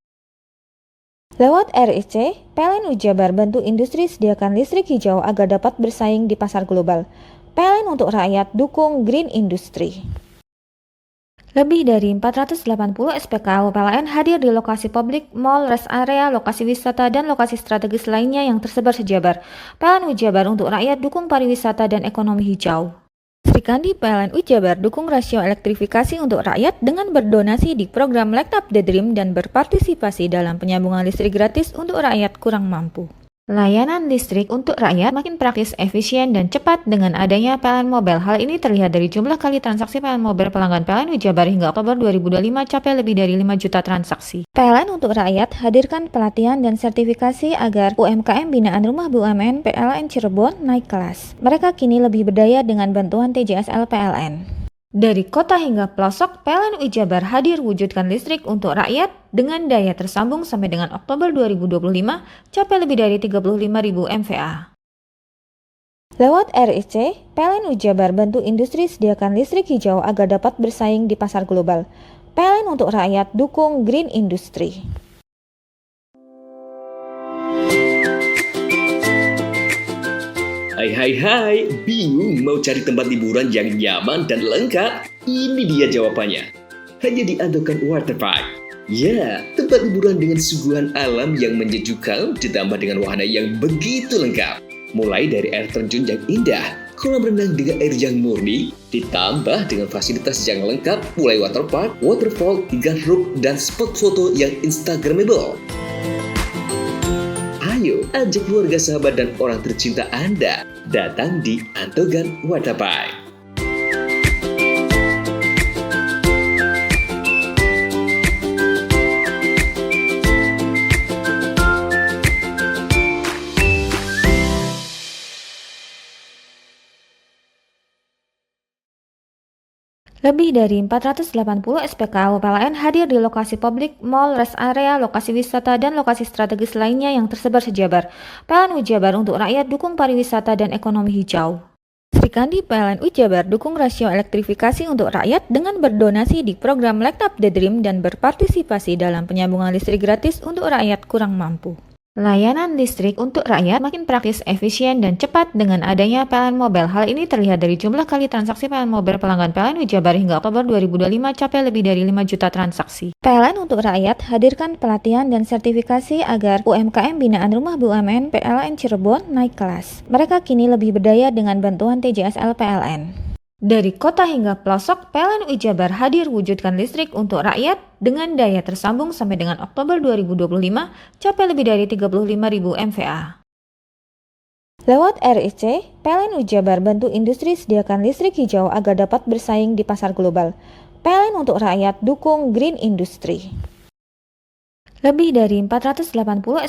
Lewat RIC, PLN UI Jabar bantu industri sediakan listrik hijau agar dapat bersaing di pasar global. PLN untuk rakyat dukung green industry. Lebih dari 480 SPKU PLN hadir di lokasi publik, mall, rest area, lokasi wisata, dan lokasi strategis lainnya yang tersebar sejabar. PLN UI Jabar untuk rakyat dukung pariwisata dan ekonomi hijau. Sri Kandi PLN UI Jabar dukung rasio elektrifikasi untuk rakyat dengan berdonasi di program Light Up the Dream dan berpartisipasi dalam penyambungan listrik gratis untuk rakyat kurang mampu. Layanan listrik untuk rakyat makin praktis, efisien, dan cepat dengan adanya PLN Mobile. Hal ini terlihat dari jumlah kali transaksi PLN Mobile pelanggan PLN UI Jabar hingga Oktober 2025 capai lebih dari 5 juta transaksi. PLN untuk rakyat hadirkan pelatihan dan sertifikasi agar UMKM binaan Rumah BUMN PLN Cirebon naik kelas. Mereka kini lebih berdaya dengan bantuan TJSL PLN. Dari kota hingga pelosok, PLN UI Jabar hadir wujudkan listrik untuk rakyat dengan daya tersambung sampai dengan Oktober 2025 capai lebih dari 35.000 MVA. Lewat RIC, PLN UI Jabar bantu industri sediakan listrik hijau agar dapat bersaing di pasar global. PLN untuk rakyat dukung green industry. Hai, bingung mau cari tempat liburan yang nyaman dan lengkap? Ini dia jawabannya. Hanya di Andokan Waterpark. Ya, tempat liburan dengan suguhan alam yang menyejukkan ditambah dengan wahana yang begitu lengkap. Mulai dari air terjun yang indah, kolam renang dengan air yang murni, ditambah dengan fasilitas yang lengkap mulai waterpark, waterfall, hingga roof dan spot foto yang instagramable. Ayo, ajak keluarga, sahabat, dan orang tercinta Anda datang di Andokan Waterpark. Lebih dari 480 SPKU PLN hadir di lokasi publik, mall, rest area, lokasi wisata, dan lokasi strategis lainnya yang tersebar sejabar. PLN UI Jabar untuk rakyat dukung pariwisata dan ekonomi hijau. Sri Kandi PLN UI Jabar dukung rasio elektrifikasi untuk rakyat dengan berdonasi di program Light Up the Dream dan berpartisipasi dalam penyambungan listrik gratis untuk rakyat kurang mampu. Layanan listrik untuk rakyat makin praktis, efisien, dan cepat dengan adanya PLN Mobile. Hal ini terlihat dari jumlah kali transaksi PLN Mobile pelanggan PLN Wijabar hingga Oktober 2025 capai lebih dari 5 juta transaksi. PLN untuk rakyat hadirkan pelatihan dan sertifikasi agar UMKM binaan Rumah BUMN PLN Cirebon naik kelas. Mereka kini lebih berdaya dengan bantuan TJSL PLN. Dari kota hingga pelosok, PLN Wijabar hadir wujudkan listrik untuk rakyat dengan daya tersambung sampai dengan Oktober 2025 capai lebih dari 35.000 MVA. Lewat RIC, PLN Wijabar bantu industri sediakan listrik hijau agar dapat bersaing di pasar global. PLN untuk rakyat dukung green industry. Lebih dari 480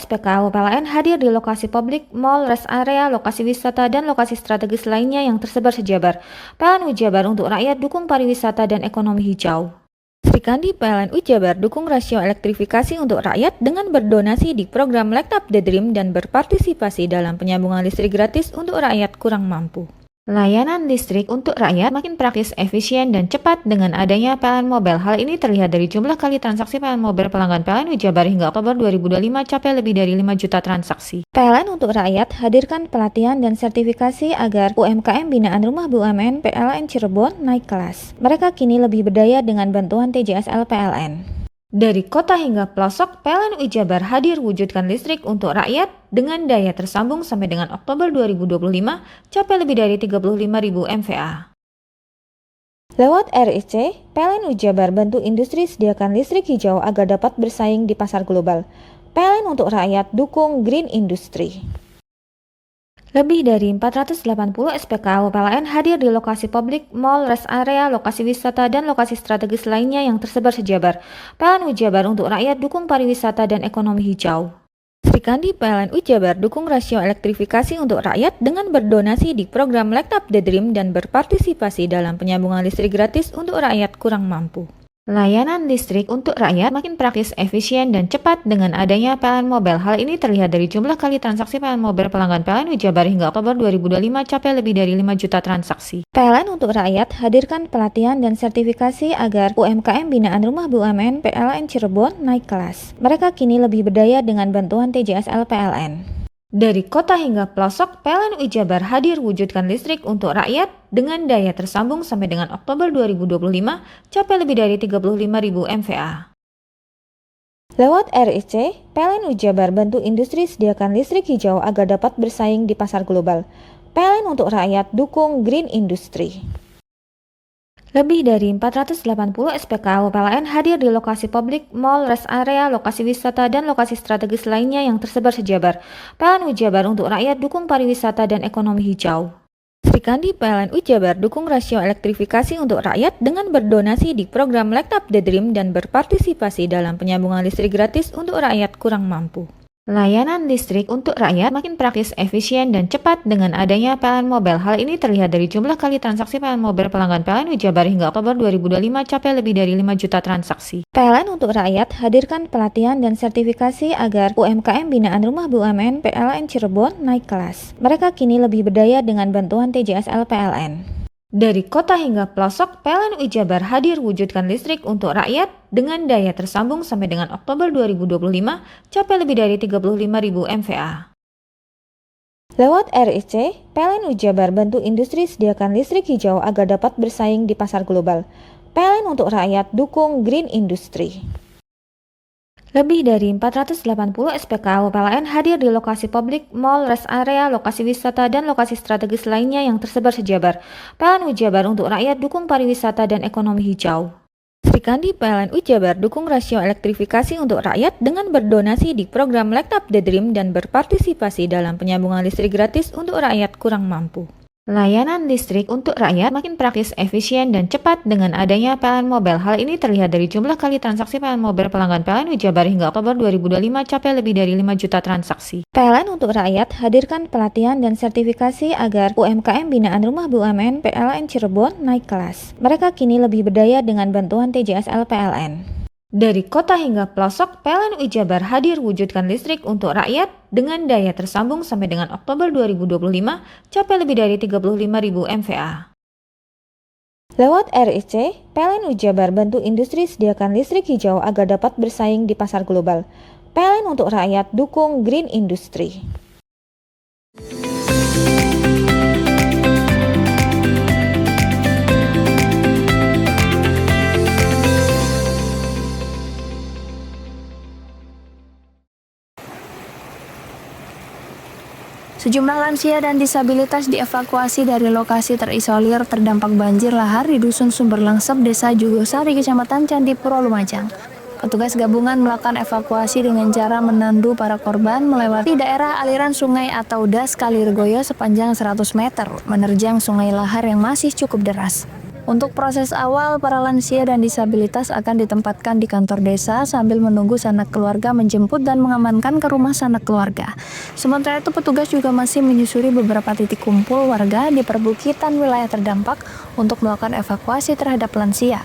SPKU PLN hadir di lokasi publik, mall, rest area, lokasi wisata, dan lokasi strategis lainnya yang tersebar sejabar. PLN Wijabar untuk rakyat dukung pariwisata dan ekonomi hijau. Srikandi PLN Wijabar dukung rasio elektrifikasi untuk rakyat dengan berdonasi di program Light Up the Dream dan berpartisipasi dalam penyambungan listrik gratis untuk rakyat kurang mampu. Layanan listrik untuk rakyat makin praktis, efisien, dan cepat dengan adanya PLN Mobile. Hal ini terlihat dari jumlah kali transaksi PLN Mobile pelanggan PLN Wijabar hingga Oktober 2025 capai lebih dari 5 juta transaksi. PLN untuk rakyat hadirkan pelatihan dan sertifikasi agar UMKM binaan Rumah BUMN PLN Cirebon naik kelas. Mereka kini lebih berdaya dengan bantuan TJSL PLN. Dari kota hingga pelosok, PLN Wijabar hadir wujudkan listrik untuk rakyat dengan daya tersambung sampai dengan Oktober 2025 capai lebih dari 35.000 MVA. Lewat RIC, PLN Wijabar bantu industri sediakan listrik hijau agar dapat bersaing di pasar global. PLN untuk rakyat dukung green industry. Lebih dari 480 SPKU PLN hadir di lokasi publik, mall, rest area, lokasi wisata, dan lokasi strategis lainnya yang tersebar sejabar. PLN Wijabar untuk rakyat dukung pariwisata dan ekonomi hijau. Srikandi PLN Wijabar dukung rasio elektrifikasi untuk rakyat dengan berdonasi di program Light Up the Dream dan berpartisipasi dalam penyambungan listrik gratis untuk rakyat kurang mampu. Layanan listrik untuk rakyat makin praktis, efisien, dan cepat dengan adanya PLN Mobile. Hal ini terlihat dari jumlah kali transaksi PLN Mobile pelanggan PLN Wijabar hingga Oktober 2025 capai lebih dari 5 juta transaksi. PLN untuk rakyat hadirkan pelatihan dan sertifikasi agar UMKM binaan Rumah BUMN PLN Cirebon naik kelas. Mereka kini lebih berdaya dengan bantuan TJSL PLN. Dari kota hingga pelosok, PLN Wijabar hadir wujudkan listrik untuk rakyat dengan daya tersambung sampai dengan Oktober 2025 capai lebih dari 35.000 MVA. Lewat RIC, PLN Wijabar bantu industri sediakan listrik hijau agar dapat bersaing di pasar global. PLN untuk rakyat dukung green industry. Lebih dari 480 SPKU PLN hadir di lokasi publik, mall, rest area, lokasi wisata, dan lokasi strategis lainnya yang tersebar sejabar. PLN Wijabar untuk rakyat dukung pariwisata dan ekonomi hijau. Srikandi PLN Wijabar dukung rasio elektrifikasi untuk rakyat dengan berdonasi di program Light Up the Dream dan berpartisipasi dalam penyambungan listrik gratis untuk rakyat kurang mampu. Layanan listrik untuk rakyat makin praktis, efisien, dan cepat dengan adanya PLN Mobile. Hal ini terlihat dari jumlah kali transaksi PLN Mobile pelanggan PLN Wijabar hingga Oktober 2025 capai lebih dari 5 juta transaksi. PLN untuk rakyat hadirkan pelatihan dan sertifikasi agar UMKM binaan Rumah BUMN PLN Cirebon naik kelas. Mereka kini lebih berdaya dengan bantuan TJSL PLN. Dari kota hingga pelosok, PLN Wijabar hadir wujudkan listrik untuk rakyat dengan daya tersambung sampai dengan Oktober 2025 capai lebih dari 35.000 MVA. Lewat RIC, PLN Wijabar bantu industri sediakan listrik hijau agar dapat bersaing di pasar global. PLN untuk rakyat dukung green industry. Lebih dari 480 SPKU PLN hadir di lokasi publik, mall, rest area, lokasi wisata, dan lokasi strategis lainnya yang tersebar sejabar. PLN Wijabar untuk rakyat dukung pariwisata dan ekonomi hijau. Srikandi PLN Wijabar dukung rasio elektrifikasi untuk rakyat dengan berdonasi di program Light Up the Dream dan berpartisipasi dalam penyambungan listrik gratis untuk rakyat kurang mampu. Layanan listrik untuk rakyat makin praktis, efisien, dan cepat dengan adanya PLN Mobile. Hal ini terlihat dari jumlah kali transaksi PLN Mobile pelanggan PLN Wijabar hingga Oktober 2025 capai lebih dari 5 juta transaksi. PLN untuk rakyat hadirkan pelatihan dan sertifikasi agar UMKM binaan Rumah BUMN PLN Cirebon naik kelas. Mereka kini lebih berdaya dengan bantuan TJSL PLN. Dari kota hingga pelosok, PLN Wijabar hadir wujudkan listrik untuk rakyat dengan daya tersambung sampai dengan Oktober 2025 capai lebih dari 35.000 MVA. Lewat RIC, PLN Wijabar bantu industri sediakan listrik hijau agar dapat bersaing di pasar global. PLN untuk rakyat, dukung green industry. Sejumlah lansia dan disabilitas dievakuasi dari lokasi terisolir terdampak banjir lahar di Dusun Sumber Langsep, Desa Jugosari, Kecamatan Candipuro, Lumajang. Petugas gabungan melakukan evakuasi dengan cara menandu para korban melewati daerah aliran sungai atau das Kalirgoyo sepanjang 100 meter, menerjang sungai lahar yang masih cukup deras. Untuk proses awal, para lansia dan disabilitas akan ditempatkan di kantor desa sambil menunggu sanak keluarga menjemput dan mengamankan ke rumah sanak keluarga. Sementara itu, petugas juga masih menyusuri beberapa titik kumpul warga di perbukitan wilayah terdampak untuk melakukan evakuasi terhadap lansia.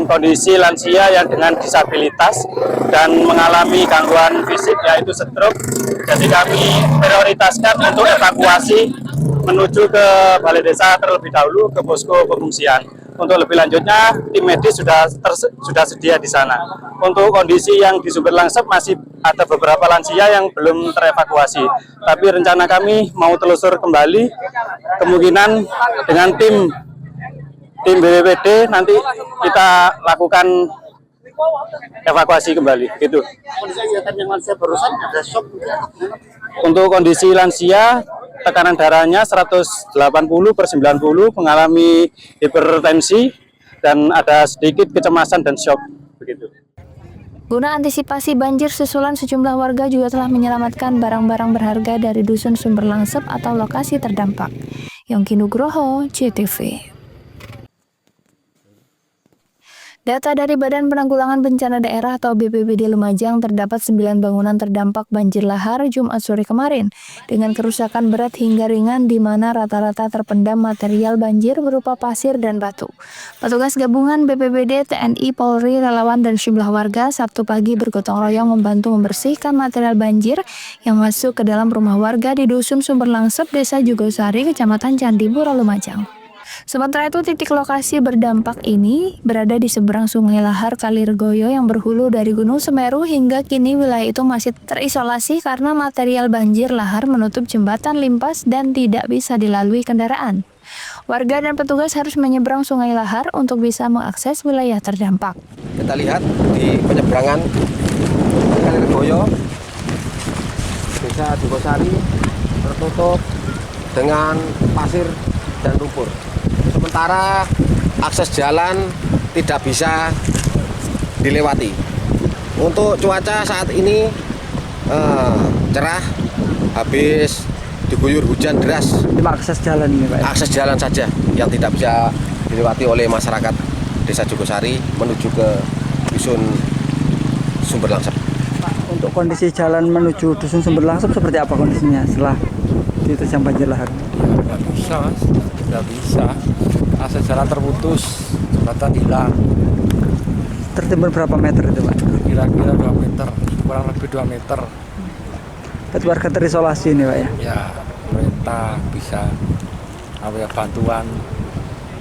Kondisi lansia yang dengan disabilitas dan mengalami gangguan fisik yaitu stroke, jadi kami prioritaskan untuk evakuasi menuju ke balai desa terlebih dahulu ke posko pengungsian. Untuk lebih lanjutnya tim medis sudah sedia di sana. Untuk kondisi yang di Sumber Langsep masih ada beberapa lansia yang belum terevakuasi. Tapi rencana kami mau telusur kembali, kemungkinan dengan tim BPBD nanti kita lakukan evakuasi kembali gitu. Untuk kondisi lansia, tekanan darahnya 180/90 mengalami hipertensi dan ada sedikit kecemasan dan shock begitu. Guna antisipasi banjir susulan, sejumlah warga juga telah menyelamatkan barang-barang berharga dari Dusun Sumber Langsep atau lokasi terdampak. Yongki Nugroho, CTV. Data dari Badan Penanggulangan Bencana Daerah atau BPBD Lumajang, terdapat 9 bangunan terdampak banjir lahar Jumat sore kemarin dengan kerusakan berat hingga ringan di mana rata-rata terpendam material banjir berupa pasir dan batu. Petugas gabungan BPBD, TNI, Polri, relawan dan sejumlah warga Sabtu pagi bergotong royong membantu membersihkan material banjir yang masuk ke dalam rumah warga di Dusun Sumber Langsep, Desa Jugosari, Kecamatan Candipuro, Lumajang. Sementara itu, titik lokasi berdampak ini berada di seberang Sungai Lahar Kalirgoyo yang berhulu dari Gunung Semeru. Hingga kini wilayah itu masih terisolasi karena material banjir lahar menutup jembatan limpas dan tidak bisa dilalui kendaraan. Warga dan petugas harus menyeberang Sungai Lahar untuk bisa mengakses wilayah terdampak. Kita lihat di penyeberangan Kalirgoyo, Desa Jugosari tertutup dengan pasir dan lumpur. Sementara akses jalan tidak bisa dilewati. Untuk cuaca saat ini cerah, habis diguyur hujan deras. Cuma akses jalan ini, Pak? Akses jalan saja yang tidak bisa dilewati oleh masyarakat Desa Jugosari menuju ke Dusun Sumber Langsep. Pak, untuk kondisi jalan menuju Dusun Sumber Langsep seperti apa kondisinya setelah diterjang banjir lahar? Nggak bisa, Mas. Nggak bisa. Akses jalan terputus, jembatan hilang. Tertimbun berapa meter itu, Pak? Kira-kira 2 meter, kurang lebih 2 meter. Berarti warga terisolasi ini, Pak ya? Ya, pemerintah bisa bantuan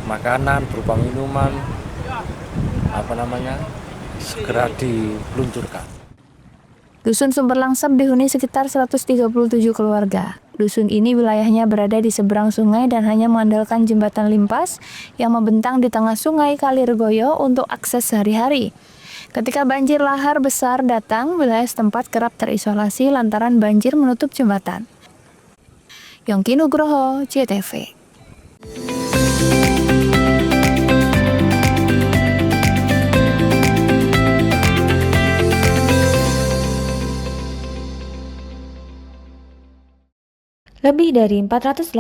makanan berupa minuman, segera diluncurkan. Dusun Sumber Langsep dihuni sekitar 137 keluarga. Dusun ini wilayahnya berada di seberang sungai dan hanya mengandalkan jembatan limpas yang membentang di tengah Sungai Kalirgoyo untuk akses sehari-hari. Ketika banjir lahar besar datang, wilayah setempat kerap terisolasi lantaran banjir menutup jembatan. Yongki Nugroho, CTV. Lebih dari 480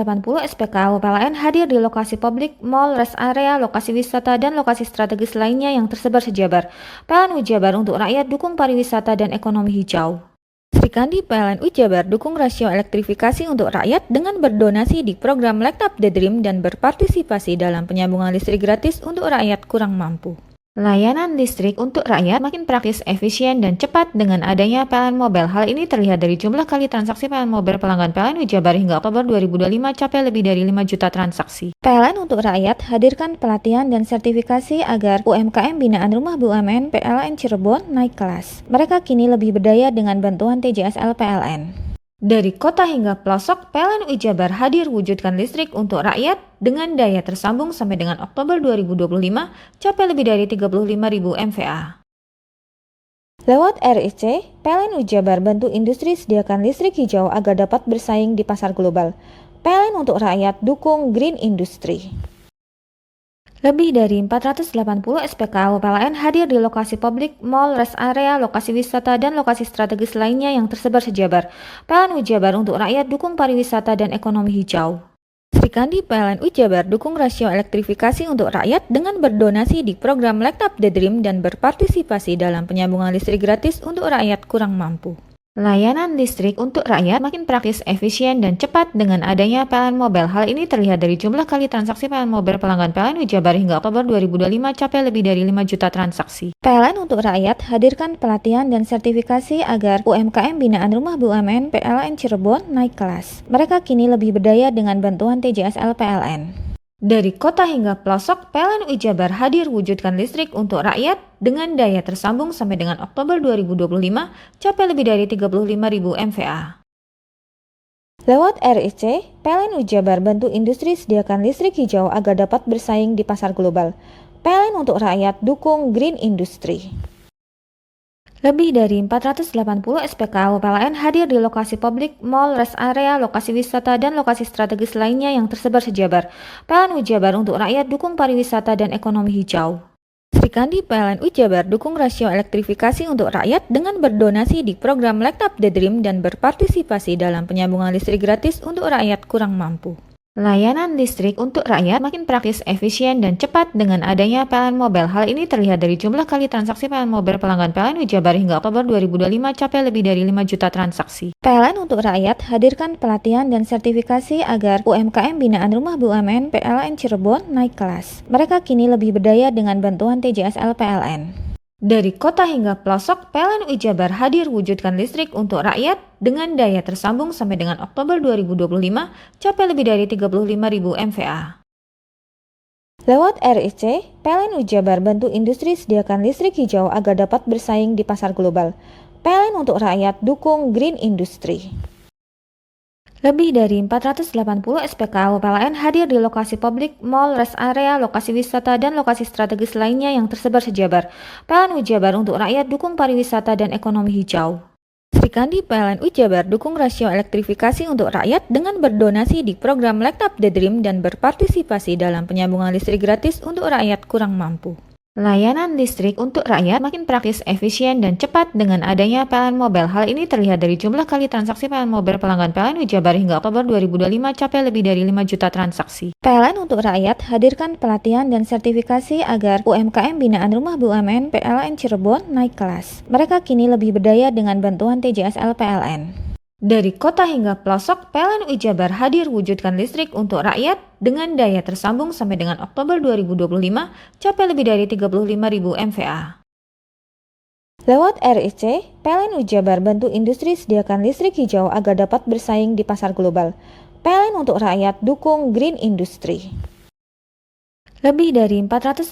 SPKU PLN hadir di lokasi publik, mall, rest area, lokasi wisata, dan lokasi strategis lainnya yang tersebar sejabar. PLN Ujabar untuk rakyat, dukung pariwisata dan ekonomi hijau. Sri Kandi PLN Ujabar dukung rasio elektrifikasi untuk rakyat dengan berdonasi di program Light Up the Dream dan berpartisipasi dalam penyambungan listrik gratis untuk rakyat kurang mampu. Layanan listrik untuk rakyat makin praktis, efisien, dan cepat dengan adanya PLN Mobile. Hal ini terlihat dari jumlah kali transaksi PLN Mobile pelanggan PLN Ujabar hingga Oktober 2025 capai lebih dari 5 juta transaksi. PLN untuk rakyat hadirkan pelatihan dan sertifikasi agar UMKM binaan Rumah BUMN PLN Cirebon naik kelas. Mereka kini lebih berdaya dengan bantuan TJSL PLN. Dari kota hingga pelosok, PLN Ujabar hadir wujudkan listrik untuk rakyat dengan daya tersambung sampai dengan Oktober 2025 capai lebih dari 35.000 MVA. Lewat RIC, PLN Ujabar bantu industri sediakan listrik hijau agar dapat bersaing di pasar global. PLN untuk rakyat dukung green industry. Lebih dari 480 SPKU PLN hadir di lokasi publik, mall, rest area, lokasi wisata, dan lokasi strategis lainnya yang tersebar sejabar. PLN Ujabar untuk rakyat dukung pariwisata dan ekonomi hijau. Sri Kandi PLN Ujabar dukung rasio elektrifikasi untuk rakyat dengan berdonasi di program Light Up the Dream dan berpartisipasi dalam penyambungan listrik gratis untuk rakyat kurang mampu. Layanan listrik untuk rakyat makin praktis, efisien, dan cepat dengan adanya PLN Mobile. Hal ini terlihat dari jumlah kali transaksi PLN Mobile pelanggan PLN Ujabar hingga Oktober 2025 capai lebih dari 5 juta transaksi. PLN untuk rakyat hadirkan pelatihan dan sertifikasi agar UMKM binaan Rumah BUMN PLN Cirebon naik kelas. Mereka kini lebih berdaya dengan bantuan TJSL PLN. Dari kota hingga pelosok, PLN Ujabar hadir wujudkan listrik untuk rakyat dengan daya tersambung sampai dengan Oktober 2025 capai lebih dari 35.000 MVA. Lewat RIC, PLN Ujabar bantu industri sediakan listrik hijau agar dapat bersaing di pasar global. PLN untuk rakyat dukung green industry. Lebih dari 480 SPKU PLN hadir di lokasi publik, mall, rest area, lokasi wisata, dan lokasi strategis lainnya yang tersebar sejabar. PLN Ujabar untuk rakyat dukung pariwisata dan ekonomi hijau. Sri Kandi PLN Ujabar dukung rasio elektrifikasi untuk rakyat dengan berdonasi di program Light Up the Dream dan berpartisipasi dalam penyambungan listrik gratis untuk rakyat kurang mampu. Layanan listrik untuk rakyat makin praktis, efisien, dan cepat dengan adanya PLN Mobile. Hal ini terlihat dari jumlah kali transaksi PLN Mobile pelanggan PLN Ujabar hingga Oktober 2025 capai lebih dari 5 juta transaksi. PLN untuk rakyat hadirkan pelatihan dan sertifikasi agar UMKM binaan Rumah BUMN PLN Cirebon naik kelas. Mereka kini lebih berdaya dengan bantuan TJSL PLN. Dari kota hingga pelosok, PLN Ujabar hadir wujudkan listrik untuk rakyat dengan daya tersambung sampai dengan Oktober 2025 capai lebih dari 35.000 MVA. Lewat RIC, PLN Ujabar bantu industri sediakan listrik hijau agar dapat bersaing di pasar global. PLN untuk rakyat dukung green industry. Lebih dari 480 SPKU PLN hadir di lokasi publik, mall, rest area, lokasi wisata, dan lokasi strategis lainnya yang tersebar sejabar. PLN Ujabar untuk rakyat dukung pariwisata dan ekonomi hijau. Sri Kandi PLN Ujabar dukung rasio elektrifikasi untuk rakyat dengan berdonasi di program Light Up the Dream dan berpartisipasi dalam penyambungan listrik gratis untuk rakyat kurang mampu. Layanan listrik untuk rakyat makin praktis, efisien, dan cepat dengan adanya PLN Mobile. Hal ini terlihat dari jumlah kali transaksi PLN Mobile pelanggan PLN Ujabar hingga Oktober 2025 capai lebih dari 5 juta transaksi. PLN untuk rakyat hadirkan pelatihan dan sertifikasi agar UMKM binaan Rumah BUMN PLN Cirebon naik kelas. Mereka kini lebih berdaya dengan bantuan TJSL PLN. Dari kota hingga pelosok, PLN Ujabar hadir wujudkan listrik untuk rakyat dengan daya tersambung sampai dengan Oktober 2025 capai lebih dari 35.000 MVA. Lewat RIC, PLN Ujabar bantu industri sediakan listrik hijau agar dapat bersaing di pasar global. PLN untuk rakyat dukung green industry. Lebih dari 480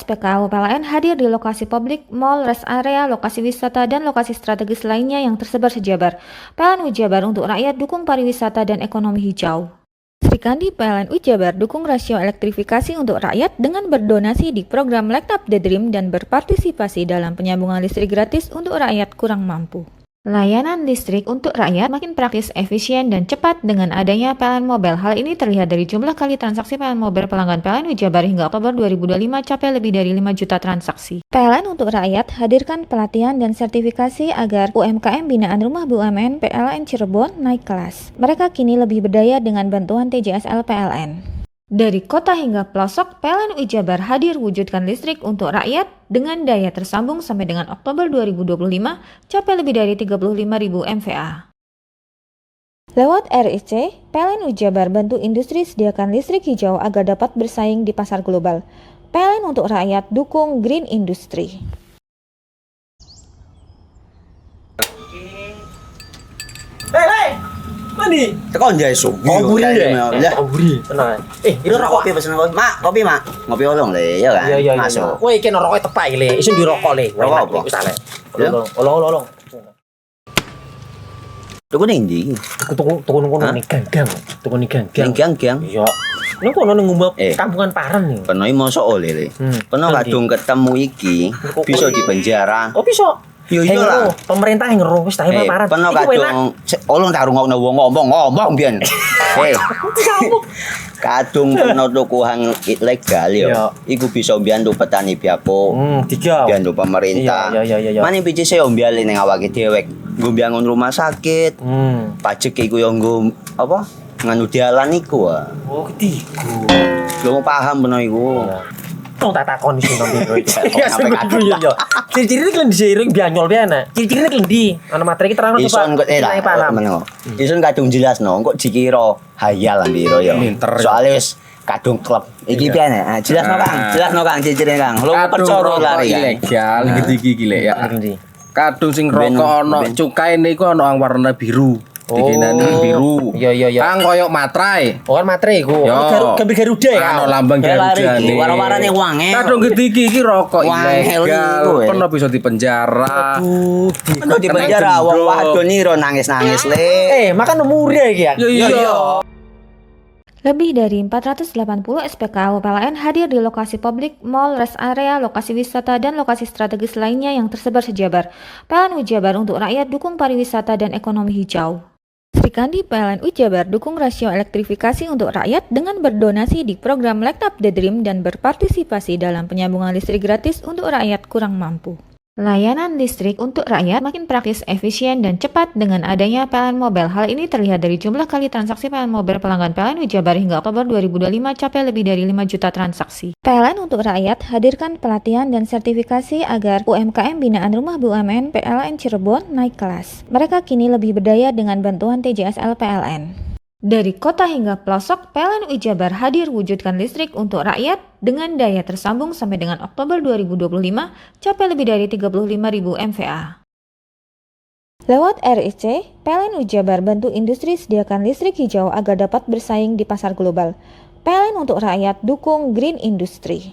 SPKU PLN hadir di lokasi publik, mall, rest area, lokasi wisata, dan lokasi strategis lainnya yang tersebar sejabar. PLN Ujabar untuk rakyat dukung pariwisata dan ekonomi hijau. Sri Kandi PLN Ujabar dukung rasio elektrifikasi untuk rakyat dengan berdonasi di program Light Up the Dream dan berpartisipasi dalam penyambungan listrik gratis untuk rakyat kurang mampu. Layanan listrik untuk rakyat makin praktis, efisien, dan cepat dengan adanya PLN Mobile. Hal ini terlihat dari jumlah kali transaksi PLN Mobile pelanggan PLN Ujabar hingga Oktober 2025 capai lebih dari 5 juta transaksi. PLN untuk rakyat hadirkan pelatihan dan sertifikasi agar UMKM binaan Rumah BUMN PLN Cirebon naik kelas. Mereka kini lebih berdaya dengan bantuan TJSL PLN. Dari kota hingga pelosok, PLN Ujabar hadir wujudkan listrik untuk rakyat dengan daya tersambung sampai dengan Oktober 2025 capai lebih dari 35.000 MVA. Lewat RIC, PLN Ujabar bantu industri sediakan listrik hijau agar dapat bersaing di pasar global. PLN untuk rakyat, dukung green industry. Hei, mandi. Tekan jaya subuh. Koburi ya. Koburi. Tenang. Ini rokok. Kopi pesen kopi. Mak, kopi, Mak. Ngopi olong le, ya kan? Iya. Masuk. Woi, iki rokoknya tepak iki le. Isin dirokok le. Rokok apa? Wis ale. Ya. Olong. Tuku ning ndi? Tuku nang kono ning gang. Tuku ning gang. Ning gang. Iya. Nang kono nang ngumbar kampungan Paren nih. Kena mosok oleh le. Kena kadung ketemu iki bisa dipenjara. Oh, bisa. Yo lah. Pemerintah yang ngeru wis tahe Paren. Kena kadung olong tak rungokno wong ngomong biyen. Kadung kena tukuhan ilegal yo. Iku bisa mbiyantu petani biako. Mbiyantu pemerintah. Iya. Mane picise yo mbiale ning awake dhewe. Nggo mbiangun rumah sakit. Pajak iku yo nggo apa? Nganu dalan iku. Oh, ketiku. Lu paham bener iku. Tong tak takon sing nang biro iki. Ya sebenarnya yo. Ciri-ciri iki diseiring bianyol piye ana. Ciri-ciri iki ndi? Ana materi iki terang Ison kok meneng. Ison kadung jelasno, kok dikira hayal lan biro yo. Soale wis kadung klub. Iki piye nek? Jelasno Kang, ciri-ciri Kang. Lu percaya lari ilegal iki lek ya. Kadung sing rokok ana cukae niku ana warna biru. Dikenani biru. Iya. Kang koyo matrai. Oh, kan matrai iku. Gambar Garuda ya. Ana lambang Garuda. Warna-warnane wange. Kadung gede iki rokok ilegal. Pernah bisa dipenjara. Pernah dipenjara wong wadon niro nangis-nangis le. Makan murah iki ya. Iya. Lebih dari 480 SPKU PLN hadir di lokasi publik, mall, rest area, lokasi wisata, dan lokasi strategis lainnya yang tersebar sejabar. PLN Ujabar untuk rakyat, dukung pariwisata dan ekonomi hijau. Sri Kandi PLN Ujabar dukung rasio elektrifikasi untuk rakyat dengan berdonasi di program Light Up the Dream dan berpartisipasi dalam penyambungan listrik gratis untuk rakyat kurang mampu. Layanan listrik untuk rakyat makin praktis, efisien, dan cepat dengan adanya PLN Mobile. Hal ini terlihat dari jumlah kali transaksi PLN Mobile pelanggan PLN Ujabar hingga Oktober 2025 capai lebih dari 5 juta transaksi. PLN untuk rakyat hadirkan pelatihan dan sertifikasi agar UMKM binaan Rumah BUMN PLN Cirebon naik kelas. Mereka kini lebih berdaya dengan bantuan TJSL PLN. Dari kota hingga pelosok, PLN Ujabar hadir wujudkan listrik untuk rakyat dengan daya tersambung sampai dengan Oktober 2025 capai lebih dari 35.000 MVA. Lewat RIC, PLN Ujabar bantu industri sediakan listrik hijau agar dapat bersaing di pasar global. PLN untuk rakyat dukung green industry.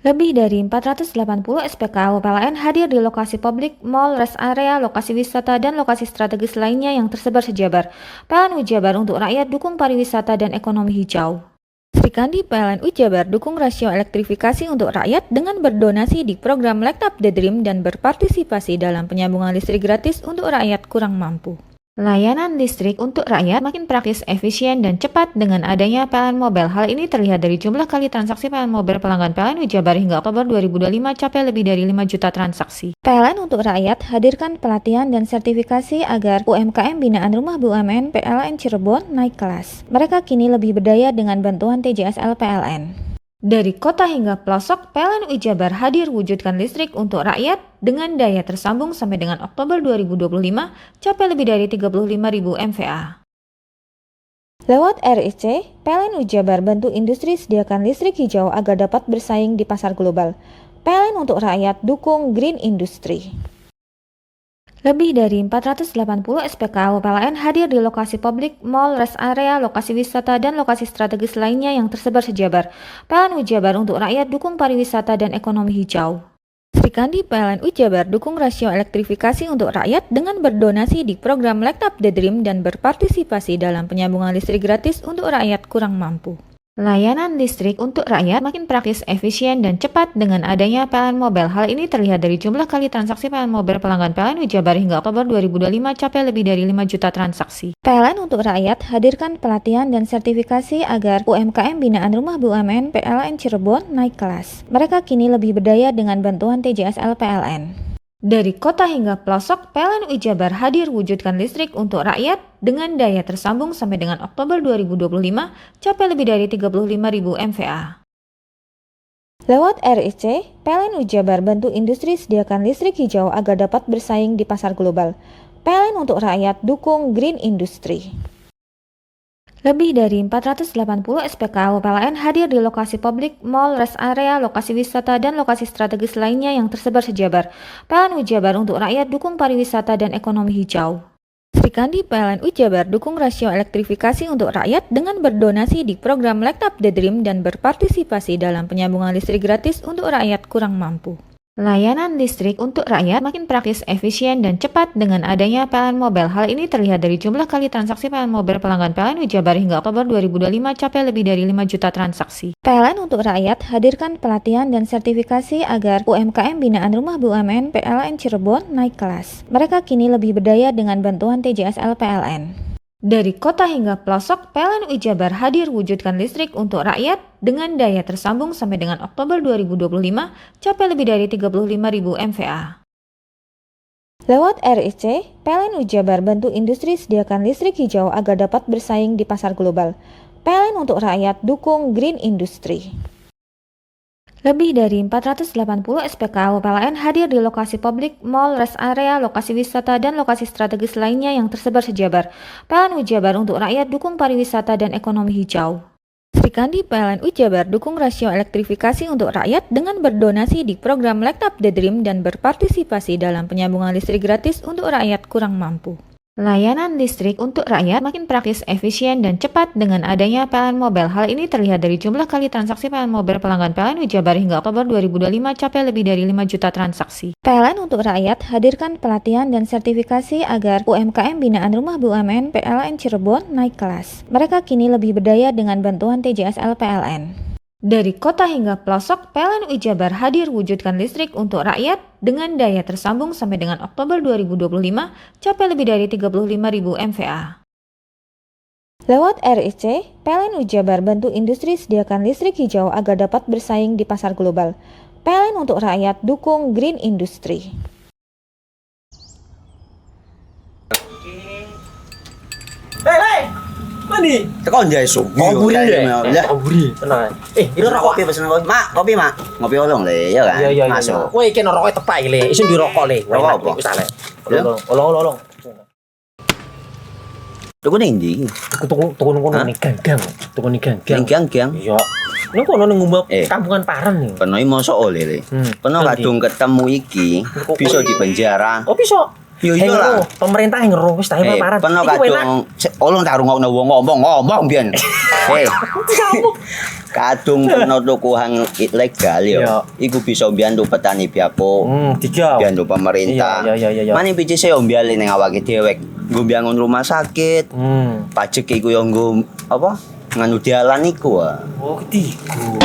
Lebih dari 480 SPKU PLN hadir di lokasi publik, mall, rest area, lokasi wisata, dan lokasi strategis lainnya yang tersebar sejabar. PLN Ujabar untuk rakyat dukung pariwisata dan ekonomi hijau. Sri Kandi PLN Ujabar dukung rasio elektrifikasi untuk rakyat dengan berdonasi di program Light Up the Dream dan berpartisipasi dalam penyambungan listrik gratis untuk rakyat kurang mampu. Layanan listrik untuk rakyat makin praktis, efisien, dan cepat dengan adanya PLN Mobile. Hal ini terlihat dari jumlah kali transaksi PLN Mobile pelanggan PLN Ujabar hingga Oktober 2025 capai lebih dari 5 juta transaksi. PLN untuk rakyat hadirkan pelatihan dan sertifikasi agar UMKM binaan Rumah BUMN PLN Cirebon naik kelas. Mereka kini lebih berdaya dengan bantuan TJSL PLN. Dari kota hingga pelosok, PLN Ujabar hadir wujudkan listrik untuk rakyat dengan daya tersambung sampai dengan Oktober 2025 capai lebih dari 35.000 MVA. Lewat RIC, PLN Ujabar bantu industri sediakan listrik hijau agar dapat bersaing di pasar global. PLN untuk rakyat dukung green industry. Lebih dari 480 SPKU PLN hadir di lokasi publik, mall, rest area, lokasi wisata, dan lokasi strategis lainnya yang tersebar sejabar. PLN Ujabar untuk rakyat dukung pariwisata dan ekonomi hijau. Sri Kandi PLN Ujabar dukung rasio elektrifikasi untuk rakyat dengan berdonasi di program Light Up the Dream dan berpartisipasi dalam penyambungan listrik gratis untuk rakyat kurang mampu. Layanan listrik untuk rakyat makin praktis, efisien, dan cepat dengan adanya PLN Mobile. Hal ini terlihat dari jumlah kali transaksi PLN Mobile pelanggan PLN Ujabar hingga Oktober 2025 capai lebih dari 5 juta transaksi. PLN untuk rakyat hadirkan pelatihan dan sertifikasi agar UMKM binaan Rumah BUMN PLN Cirebon naik kelas. Mereka kini lebih berdaya dengan bantuan TJSL PLN. Dari kota hingga pelosok, PLN Ujabar hadir wujudkan listrik untuk rakyat dengan daya tersambung sampai dengan Oktober 2025 capai lebih dari 35.000 MVA. Lewat RIC, PLN Ujabar bantu industri sediakan listrik hijau agar dapat bersaing di pasar global. PLN untuk rakyat dukung green industry. Lebih dari 480 SPKU PLN hadir di lokasi publik, mall, rest area, lokasi wisata, dan lokasi strategis lainnya yang tersebar sejabar. PLN Ujabar untuk rakyat dukung pariwisata dan ekonomi hijau. Sri Kandi PLN Ujabar dukung rasio elektrifikasi untuk rakyat dengan berdonasi di program Light Up the Dream dan berpartisipasi dalam penyambungan listrik gratis untuk rakyat kurang mampu. Layanan listrik untuk rakyat makin praktis, efisien, dan cepat dengan adanya PLN Mobile. Hal ini terlihat dari jumlah kali transaksi PLN Mobile pelanggan PLN Ujabar hingga Oktober 2025 capai lebih dari 5 juta transaksi. PLN untuk rakyat hadirkan pelatihan dan sertifikasi agar UMKM binaan Rumah BUMN PLN Cirebon naik kelas. Mereka kini lebih berdaya dengan bantuan TJSL PLN. Dari kota hingga pelosok, PLN Ujabar hadir wujudkan listrik untuk rakyat dengan daya tersambung sampai dengan Oktober 2025 capai lebih dari 35.000 MVA. Lewat RIC, PLN Ujabar bantu industri sediakan listrik hijau agar dapat bersaing di pasar global. PLN untuk rakyat dukung green industry. Lebih dari 480 SPKU PLN hadir di lokasi publik, mall, rest area, lokasi wisata, dan lokasi strategis lainnya yang tersebar sejabar. PLN Ujabar untuk rakyat dukung pariwisata dan ekonomi hijau. Sri Kandi PLN Ujabar dukung rasio elektrifikasi untuk rakyat dengan berdonasi di program Light Up the Dream dan berpartisipasi dalam penyambungan listrik gratis untuk rakyat kurang mampu. Layanan listrik untuk rakyat makin praktis, efisien, dan cepat dengan adanya PLN Mobile. Hal ini terlihat dari jumlah kali transaksi PLN Mobile pelanggan PLN Ujabar hingga Oktober 2025 capai lebih dari 5 juta transaksi. PLN untuk rakyat hadirkan pelatihan dan sertifikasi agar UMKM binaan Rumah BUMN PLN Cirebon naik kelas. Mereka kini lebih berdaya dengan bantuan TJSL PLN. Dari kota hingga pelosok, PLN Ujabar hadir wujudkan listrik untuk rakyat dengan daya tersambung sampai dengan Oktober 2025 capai lebih dari 35.000 MVA. Lewat RIC, PLN Ujabar bantu industri sediakan listrik hijau agar dapat bersaing di pasar global. PLN untuk rakyat dukung green industry. Hei! Mandi. Tekan jaya su. Koburi deh. Ya. Koburi. Tenang. Ini rokok. Kopi pesen kopi. Mak, kopi, Mak. Ngopi olong le, ya kan? Iya. Masuk. Woi, iki rokoknya tepak iki le. Isin dirokok le. Rokok apa? Wis ale. Olong. Tuku ning ndi? Tuku kono ning gang. Tuku ning gang. Ning gang. Iya. Ning kono ning ngumba kampungan Paren nih. Peno iki mosok oleh le. Peno kadung ketemu iki bisa dipenjara. Oh, bisa. Yo lah. Pemerintah yang ngeru wis tahe Paren. Peno kadung olong tak rungokno wong ngomong biyen. Kadung peno tuku hang ilegal yo. Iku bisa mbiyantu petani biako. Mbiyantu pemerintah. Iya. Mane pici se mbiali ning awake dhewek. Nggo mbiyangun rumah sakit. Pajak iku yo nggo apa? Nganu dalan iku. Oh, ketiku.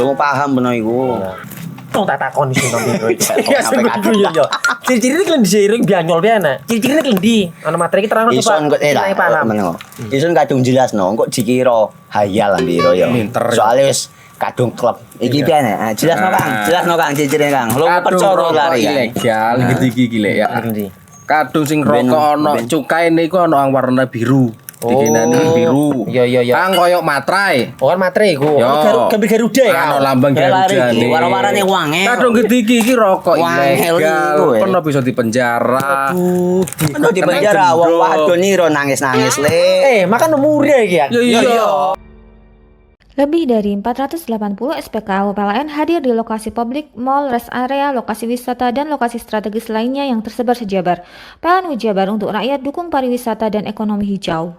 Lu paham peno iku. Tong tak takon sing nang biro iki. Ya sebetul yo. Ciri-ciri iki diseiring bianyol piye ana. Ciri-cirine klendi. Ana materi iki terang Ison kok meneng. Ison kadung jelasno kok dikira hayal lan biro yo. Soale wis kadung klub. Iki piye ana? Jelasno Kang, ciri-cirine Kang. Lu percaya lari ilegal iki lek ya. Kadung sing rokok ana cukae niku ana warna biru. Dikinani biru. Iya. Kang koyo matrai. Oh, kan matrai iku. Gambar Garuda ya. Ana lambang Garuda nih. Warna-warnane wangi. Kadung iki rokok ilegal. Pernah bisa dipenjara. Pernah dipenjara wong wadon iro nangis-nangis le. Makan murah iki ya. Iya. Lebih dari 480 SPKU PLN hadir di lokasi publik, mall, rest area, lokasi wisata, dan lokasi strategis lainnya yang tersebar sejabar. PLN Ujabar untuk rakyat dukung pariwisata dan ekonomi hijau.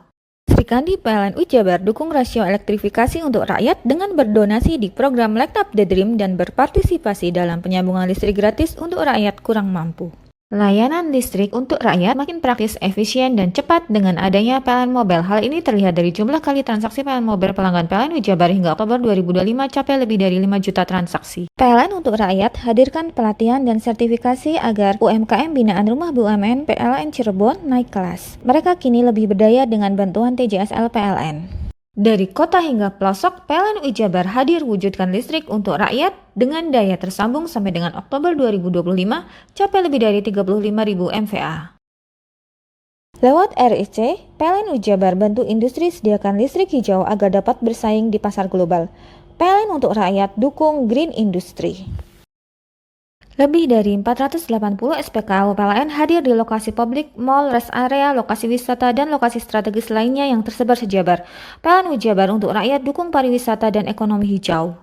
Sri Kandi PLN Ujabar dukung rasio elektrifikasi untuk rakyat dengan berdonasi di program Light Up the Dream dan berpartisipasi dalam penyambungan listrik gratis untuk rakyat kurang mampu. Layanan listrik untuk rakyat makin praktis, efisien, dan cepat dengan adanya PLN Mobile. Hal ini terlihat dari jumlah kali transaksi PLN Mobile pelanggan PLN Ujabar hingga Oktober 2025 capai lebih dari 5 juta transaksi. PLN untuk rakyat hadirkan pelatihan dan sertifikasi agar UMKM binaan Rumah BUMN PLN Cirebon naik kelas. Mereka kini lebih berdaya dengan bantuan TJSL PLN. Dari kota hingga pelosok, PLN Ujabar hadir wujudkan listrik untuk rakyat dengan daya tersambung sampai dengan Oktober 2025 capai lebih dari 35.000 MVA. Lewat RIC, PLN Ujabar bantu industri sediakan listrik hijau agar dapat bersaing di pasar global. PLN untuk rakyat dukung green industry. Lebih dari 480 SPKU PLN hadir di lokasi publik, mal, rest area, lokasi wisata, dan lokasi strategis lainnya yang tersebar sejabar. PLN Jabar untuk rakyat dukung pariwisata dan ekonomi hijau.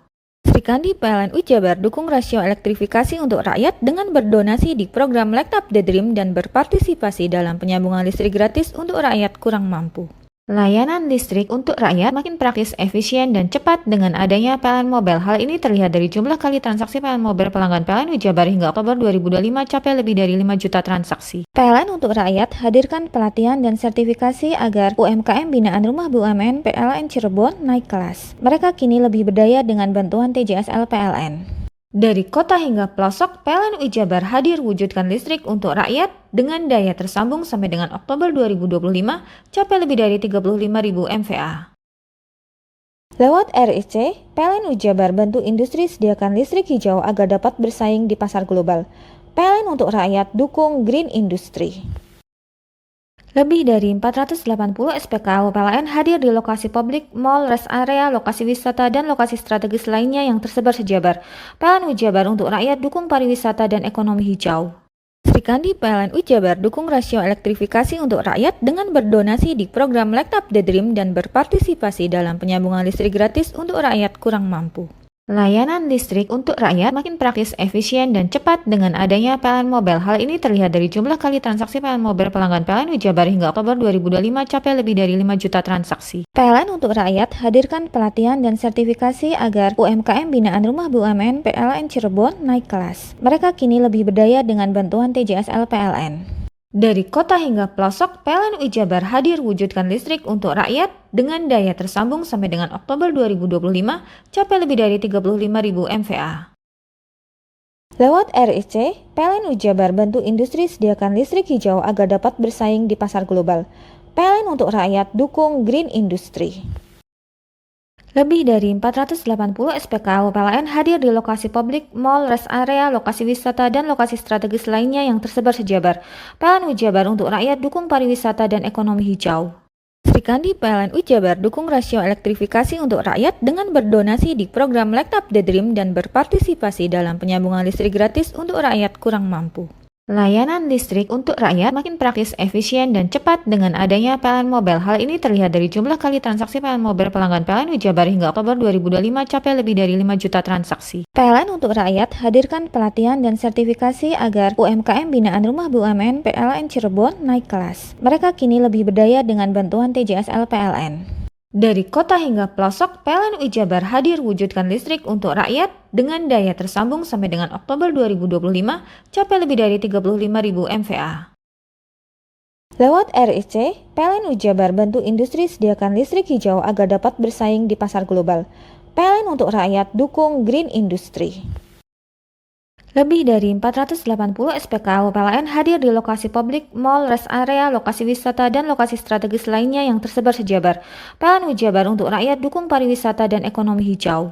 Sri Kandi PLN Jabar dukung rasio elektrifikasi untuk rakyat dengan berdonasi di program Light Up the Dream dan berpartisipasi dalam penyambungan listrik gratis untuk rakyat kurang mampu. Layanan listrik untuk rakyat makin praktis, efisien, dan cepat dengan adanya PLN Mobile. Hal ini terlihat dari jumlah kali transaksi PLN Mobile pelanggan PLN Jabar hingga Oktober 2025 capai lebih dari 5 juta transaksi. PLN untuk rakyat hadirkan pelatihan dan sertifikasi agar UMKM binaan Rumah BUMN PLN Cirebon naik kelas. Mereka kini lebih berdaya dengan bantuan TJSL PLN. Dari kota hingga pelosok, PLN Jabar hadir wujudkan listrik untuk rakyat dengan daya tersambung sampai dengan Oktober 2025 capai lebih dari 35.000 MVA. Lewat RIC, PLN Jabar bantu industri sediakan listrik hijau agar dapat bersaing di pasar global. PLN untuk rakyat dukung Green Industry. Lebih dari 480 SPKU PLN hadir di lokasi publik, mal, rest area, lokasi wisata, dan lokasi strategis lainnya yang tersebar sejabar. PLN Jabar untuk rakyat dukung pariwisata dan ekonomi hijau. Sri Kandi PLN Jabar dukung rasio elektrifikasi untuk rakyat dengan berdonasi di program Light Up the Dream dan berpartisipasi dalam penyambungan listrik gratis untuk rakyat kurang mampu. Layanan listrik untuk rakyat makin praktis, efisien, dan cepat dengan adanya PLN Mobile. Hal ini terlihat dari jumlah kali transaksi PLN Mobile pelanggan PLN Jabar hingga Oktober 2025 capai lebih dari 5 juta transaksi. PLN untuk rakyat hadirkan pelatihan dan sertifikasi agar UMKM binaan Rumah BUMN PLN Cirebon naik kelas. Mereka kini lebih berdaya dengan bantuan TJSL PLN. Dari kota hingga pelosok, PLN Jabar hadir wujudkan listrik untuk rakyat dengan daya tersambung sampai dengan Oktober 2025 capai lebih dari 35.000 MVA. Lewat RIC, PLN Jabar bantu industri sediakan listrik hijau agar dapat bersaing di pasar global. PLN untuk rakyat dukung Green Industry. Lebih dari 480 SPKU PLN hadir di lokasi publik, mal, rest area, lokasi wisata, dan lokasi strategis lainnya yang tersebar sejabar. PLN Jabar untuk rakyat dukung pariwisata dan ekonomi hijau. Sri Kandi PLN Jabar dukung rasio elektrifikasi untuk rakyat dengan berdonasi di program Light Up the Dream dan berpartisipasi dalam penyambungan listrik gratis untuk rakyat kurang mampu. Layanan listrik untuk rakyat makin praktis, efisien, dan cepat dengan adanya PLN Mobile. Hal ini terlihat dari jumlah kali transaksi PLN Mobile pelanggan PLN Jabar hingga Oktober 2025 capai lebih dari 5 juta transaksi. PLN untuk rakyat hadirkan pelatihan dan sertifikasi agar UMKM binaan Rumah BUMN PLN Cirebon naik kelas. Mereka kini lebih berdaya dengan bantuan TJSL PLN. Dari kota hingga pelosok, PLN Jabar hadir wujudkan listrik untuk rakyat dengan daya tersambung sampai dengan Oktober 2025 capai lebih dari 35.000 MVA. Lewat RIC, PLN Jabar bantu industri sediakan listrik hijau agar dapat bersaing di pasar global. PLN untuk rakyat dukung Green Industry. Lebih dari 480 SPKU PLN hadir di lokasi publik, mal, rest area, lokasi wisata, dan lokasi strategis lainnya yang tersebar sejabar. PLN Jabar untuk rakyat dukung pariwisata dan ekonomi hijau.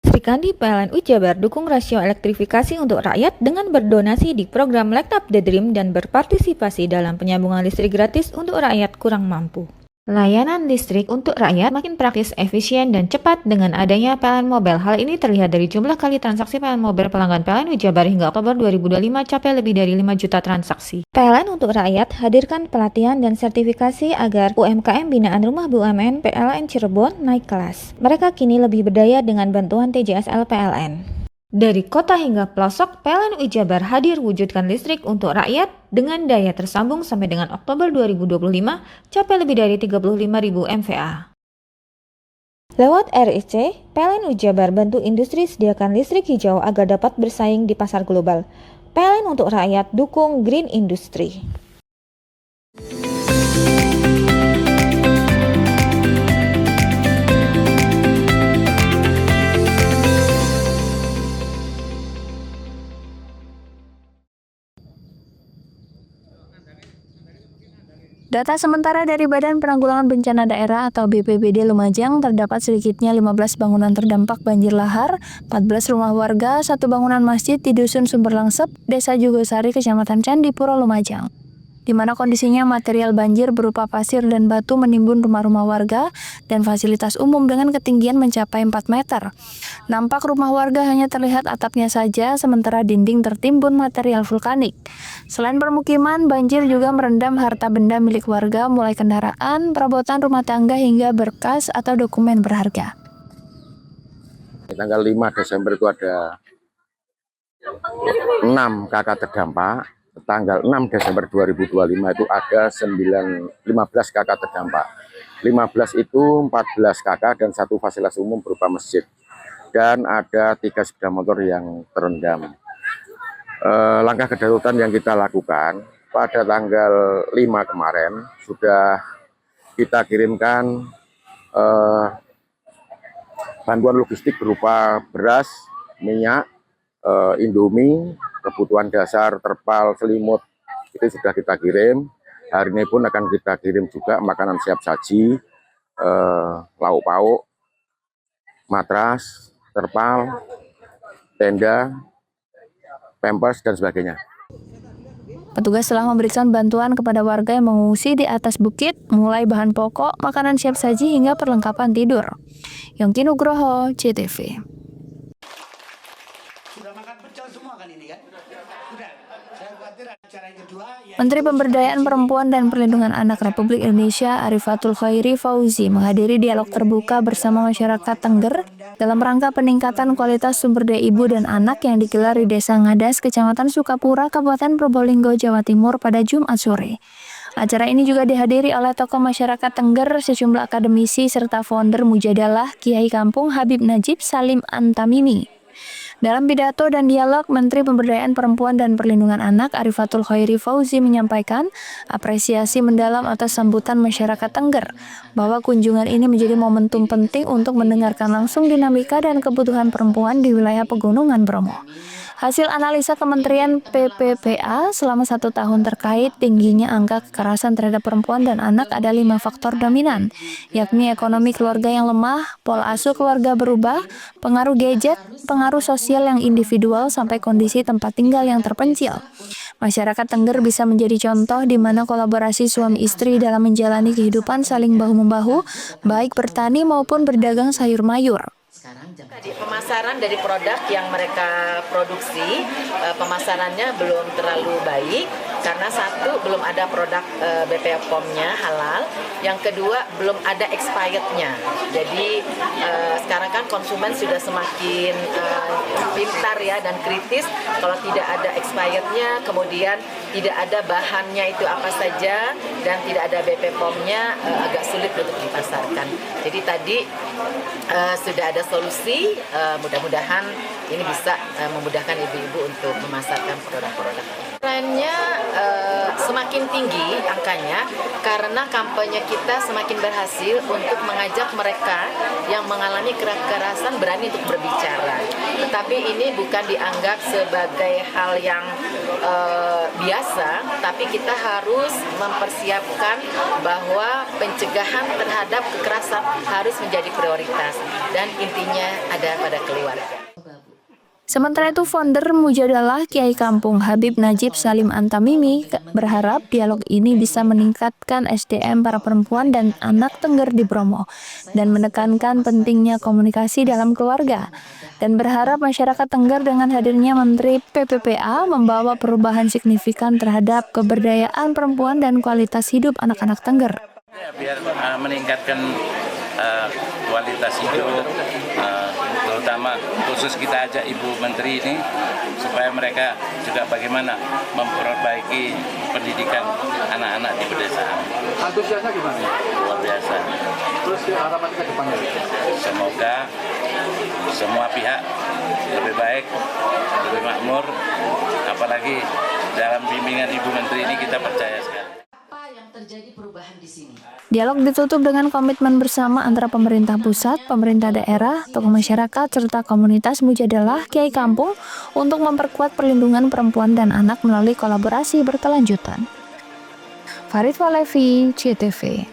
Sri Kandi PLN Jabar dukung rasio elektrifikasi untuk rakyat dengan berdonasi di program Light Up the Dream dan berpartisipasi dalam penyambungan listrik gratis untuk rakyat kurang mampu. Layanan listrik untuk rakyat makin praktis, efisien, dan cepat dengan adanya PLN Mobile. Hal ini terlihat dari jumlah kali transaksi PLN Mobile pelanggan PLN Jabar hingga Oktober 2025 capai lebih dari 5 juta transaksi. PLN untuk rakyat hadirkan pelatihan dan sertifikasi agar UMKM binaan Rumah BUMN PLN Cirebon naik kelas. Mereka kini lebih berdaya dengan bantuan TJSL PLN. Dari kota hingga pelosok, PLN Jabar hadir wujudkan listrik untuk rakyat dengan daya tersambung sampai dengan Oktober 2025 capai lebih dari 35.000 MVA. Lewat RIC, PLN Jabar bantu industri sediakan listrik hijau agar dapat bersaing di pasar global. PLN untuk rakyat dukung Green Industry. Data sementara dari Badan Penanggulangan Bencana Daerah atau BPBD Lumajang terdapat sedikitnya 15 bangunan terdampak banjir lahar, 14 rumah warga, 1 bangunan masjid di Dusun Sumber Langsep, Desa Jugosari, Kecamatan Candipuro, Lumajang. di mana kondisinya material banjir berupa pasir dan batu menimbun rumah-rumah warga dan fasilitas umum dengan ketinggian mencapai 4 meter. Nampak rumah warga hanya terlihat atapnya saja, sementara dinding tertimbun material vulkanik. Selain permukiman, banjir juga merendam harta benda milik warga, mulai kendaraan, perabotan rumah tangga hingga berkas atau dokumen berharga. Tanggal 5 Desember itu ada 6 kakak terdampak. Tanggal 6 Desember 2025 itu ada 15 kakak terdampak. 15 itu 14 kakak dan 1 fasilitas umum berupa masjid. Dan ada 3 sepeda motor yang terendam. Langkah kedaruratan yang kita lakukan pada tanggal 5 kemarin sudah kita kirimkan bantuan logistik berupa beras, minyak, Indomie, kebutuhan dasar, terpal, selimut, itu sudah kita kirim. Hari ini pun akan kita kirim juga makanan siap saji, lauk pauk, matras, terpal, tenda, pampers, dan sebagainya. Petugas telah memberikan bantuan kepada warga yang mengungsi di atas bukit, mulai bahan pokok, makanan siap saji, hingga perlengkapan tidur. Yongki Nugroho, CTV. Menteri Pemberdayaan Perempuan dan Perlindungan Anak Republik Indonesia Arifatul Khairi Fauzi menghadiri dialog terbuka bersama masyarakat Tengger dalam rangka peningkatan kualitas sumber daya ibu dan anak yang digelar di Desa Ngadas, Kecamatan Sukapura, Kabupaten Probolinggo, Jawa Timur pada Jumat sore. Acara ini juga dihadiri oleh tokoh masyarakat Tengger, sejumlah akademisi, serta founder Mujadalah Kiai Kampung Habib Najib Salim Antamimi. Dalam pidato dan dialog, Menteri Pemberdayaan Perempuan dan Perlindungan Anak Arifatul Khairi Fauzi menyampaikan apresiasi mendalam atas sambutan masyarakat Tengger, bahwa kunjungan ini menjadi momentum penting untuk mendengarkan langsung dinamika dan kebutuhan perempuan di wilayah Pegunungan Bromo. Hasil analisa Kementerian PPPA selama 1 tahun terkait tingginya angka kekerasan terhadap perempuan dan anak ada 5 faktor dominan, yakni ekonomi keluarga yang lemah, pola asuh keluarga berubah, pengaruh gadget, pengaruh sosial yang individual, sampai kondisi tempat tinggal yang terpencil. Masyarakat Tengger bisa menjadi contoh di mana kolaborasi suami istri dalam menjalani kehidupan saling bahu-membahu, baik bertani maupun berdagang sayur mayur. Pemasaran dari produk yang mereka produksi, pemasarannya belum terlalu baik karena satu, belum ada produk BPOM POM-nya halal, yang kedua belum ada expired-nya. Jadi sekarang kan konsumen sudah semakin pintar ya dan kritis, kalau tidak ada expired-nya, kemudian tidak ada bahannya itu apa saja dan tidak ada BPOM POM-nya, agak sulit untuk dipasarkan. Jadi tadi sudah ada solusi, mudah-mudahan ini bisa memudahkan ibu-ibu untuk memasarkan produk-produk. Trennya semakin tinggi angkanya karena kampanye kita semakin berhasil untuk mengajak mereka yang mengalami kekerasan berani untuk berbicara. Tetapi ini bukan dianggap sebagai hal yang biasa, tapi kita harus mempersiapkan bahwa pencegahan terhadap kekerasan harus menjadi prioritas dan intinya ada pada keluarga. Sementara itu, founder Mujadalah Kiai Kampung Habib Najib Salim Antamimi berharap dialog ini bisa meningkatkan SDM para perempuan dan anak Tengger di Bromo dan menekankan pentingnya komunikasi dalam keluarga, dan berharap masyarakat Tengger dengan hadirnya Menteri PPPA membawa perubahan signifikan terhadap keberdayaan perempuan dan kualitas hidup anak-anak Tengger. Biar meningkatkan kualitas hidup, terutama khusus kita ajak Ibu Menteri ini supaya mereka juga bagaimana memperbaiki pendidikan anak-anak di pedesaan. Antusiasnya gimana? Luar biasa. Terus harapannya ke depannya? Semoga semua pihak lebih baik, lebih makmur, apalagi dalam bimbingan Ibu Menteri ini kita percaya sekali. Terjadi perubahan di sini. Dialog ditutup dengan komitmen bersama antara pemerintah pusat, pemerintah daerah, tokoh masyarakat, serta komunitas Mujadalah Kiai Kampung untuk memperkuat perlindungan perempuan dan anak melalui kolaborasi berkelanjutan. Farid Walevi, CTV.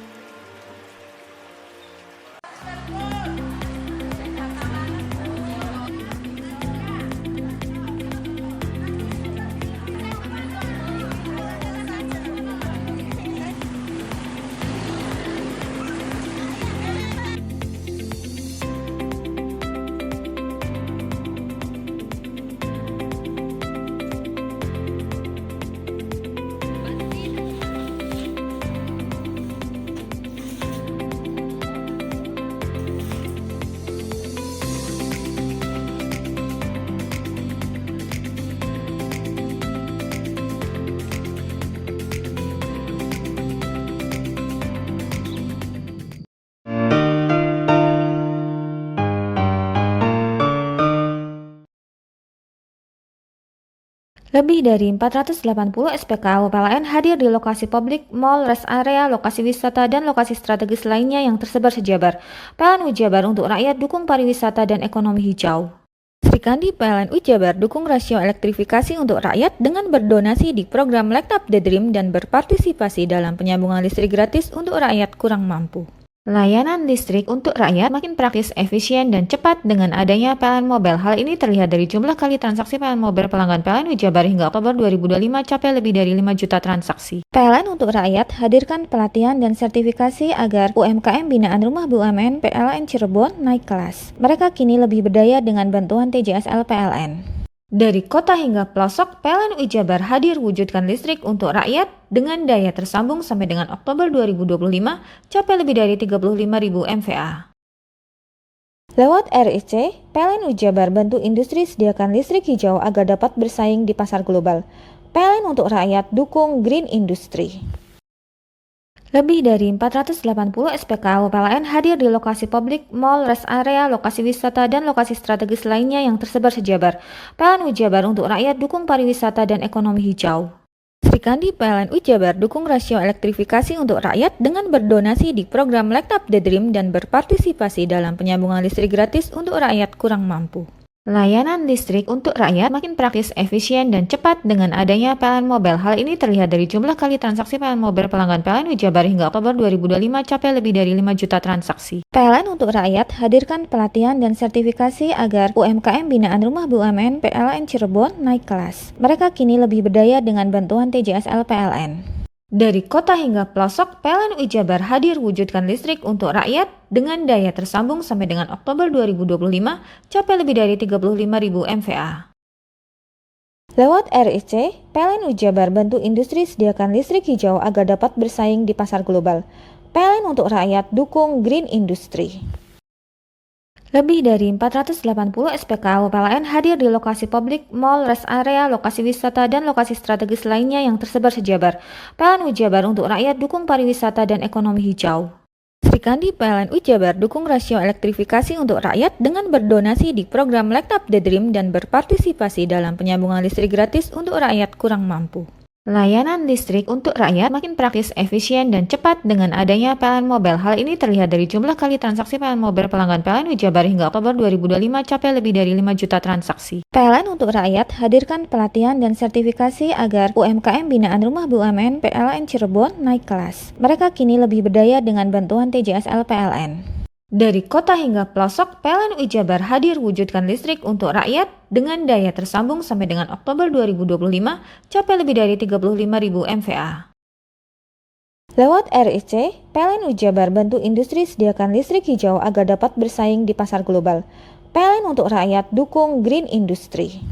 Lebih dari 480 SPKU PLN hadir di lokasi publik, mal, rest area, lokasi wisata, dan lokasi strategis lainnya yang tersebar sejabar. PLN Jabar untuk rakyat dukung pariwisata dan ekonomi hijau. Sri Kandi PLN Jabar dukung rasio elektrifikasi untuk rakyat dengan berdonasi di program Light Up the Dream dan berpartisipasi dalam penyambungan listrik gratis untuk rakyat kurang mampu. Layanan listrik untuk rakyat makin praktis, efisien, dan cepat dengan adanya PLN Mobile. Hal ini terlihat dari jumlah kali transaksi PLN Mobile pelanggan PLN Jabar hingga Oktober 2025 capai lebih dari 5 juta transaksi. PLN untuk rakyat hadirkan pelatihan dan sertifikasi agar UMKM binaan Rumah BUMN PLN Cirebon naik kelas. Mereka kini lebih berdaya dengan bantuan TJSL PLN. Dari kota hingga pelosok, PLN Jabar hadir wujudkan listrik untuk rakyat dengan daya tersambung sampai dengan Oktober 2025 capai lebih dari 35.000 MVA. Lewat RIC, PLN Jabar bantu industri sediakan listrik hijau agar dapat bersaing di pasar global. PLN untuk rakyat dukung Green Industry. Lebih dari 480 SPKU PLN hadir di lokasi publik, mal, rest area, lokasi wisata, dan lokasi strategis lainnya yang tersebar sejabar. PLN Jabar untuk rakyat dukung pariwisata dan ekonomi hijau. Sri Kandi PLN Jabar dukung rasio elektrifikasi untuk rakyat dengan berdonasi di program Light Up the Dream dan berpartisipasi dalam penyambungan listrik gratis untuk rakyat kurang mampu. Layanan listrik untuk rakyat makin praktis, efisien, dan cepat dengan adanya PLN Mobile. Hal ini terlihat dari jumlah kali transaksi PLN Mobile pelanggan PLN Jabar hingga Oktober 2025 capai lebih dari 5 juta transaksi. PLN untuk rakyat hadirkan pelatihan dan sertifikasi agar UMKM binaan Rumah BUMN PLN Cirebon naik kelas. Mereka kini lebih berdaya dengan bantuan TJSL PLN. Dari kota hingga pelosok, PLN Jabar hadir wujudkan listrik untuk rakyat dengan daya tersambung sampai dengan Oktober 2025 capai lebih dari 35.000 MVA. Lewat RIC, PLN Jabar bantu industri sediakan listrik hijau agar dapat bersaing di pasar global. PLN untuk rakyat dukung Green Industry. Lebih dari 480 SPKU PLN hadir di lokasi publik, mal, rest area, lokasi wisata, dan lokasi strategis lainnya yang tersebar sejabar. PLN Jabar untuk rakyat dukung pariwisata dan ekonomi hijau. Sri Kandi PLN Jabar dukung rasio elektrifikasi untuk rakyat dengan berdonasi di program Light Up the Dream dan berpartisipasi dalam penyambungan listrik gratis untuk rakyat kurang mampu. Layanan listrik untuk rakyat makin praktis, efisien, dan cepat dengan adanya PLN Mobile. Hal ini terlihat dari jumlah kali transaksi PLN Mobile pelanggan PLN Jabar hingga Oktober 2025 capai lebih dari 5 juta transaksi. PLN untuk rakyat hadirkan pelatihan dan sertifikasi agar UMKM binaan Rumah BUMN PLN Cirebon naik kelas. Mereka kini lebih berdaya dengan bantuan TJSL PLN. Dari kota hingga pelosok, PLN Jabar hadir wujudkan listrik untuk rakyat dengan daya tersambung sampai dengan Oktober 2025 capai lebih dari 35.000 MVA. Lewat RIC, PLN Jabar bantu industri sediakan listrik hijau agar dapat bersaing di pasar global. PLN untuk rakyat dukung Green Industry.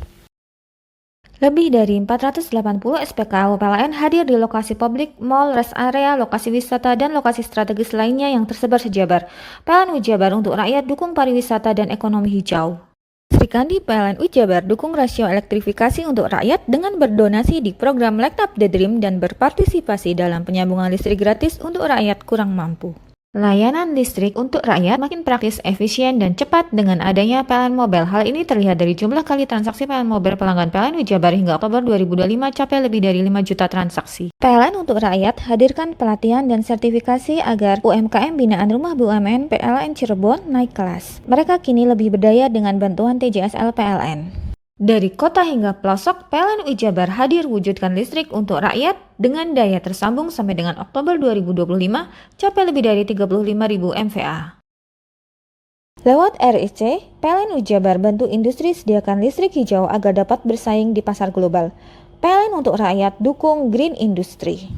Lebih dari 480 SPKU PLN hadir di lokasi publik, mal, rest area, lokasi wisata, dan lokasi strategis lainnya yang tersebar sejabar. PLN Jabar untuk rakyat dukung pariwisata dan ekonomi hijau. Sri Kandi PLN Jabar dukung rasio elektrifikasi untuk rakyat dengan berdonasi di program Light Up the Dream dan berpartisipasi dalam penyambungan listrik gratis untuk rakyat kurang mampu. Layanan listrik untuk rakyat makin praktis, efisien, dan cepat dengan adanya PLN Mobile. Hal ini terlihat dari jumlah kali transaksi PLN Mobile pelanggan PLN Jabar hingga Oktober 2025 capai lebih dari 5 juta transaksi. PLN untuk rakyat hadirkan pelatihan dan sertifikasi agar UMKM binaan Rumah BUMN PLN Cirebon naik kelas. Mereka kini lebih berdaya dengan bantuan TJSL PLN. Dari kota hingga pelosok, PLN Jabar hadir wujudkan listrik untuk rakyat dengan daya tersambung sampai dengan Oktober 2025 capai lebih dari 35.000 MVA. Lewat RIC, PLN Jabar bantu industri sediakan listrik hijau agar dapat bersaing di pasar global. PLN untuk rakyat dukung Green Industry.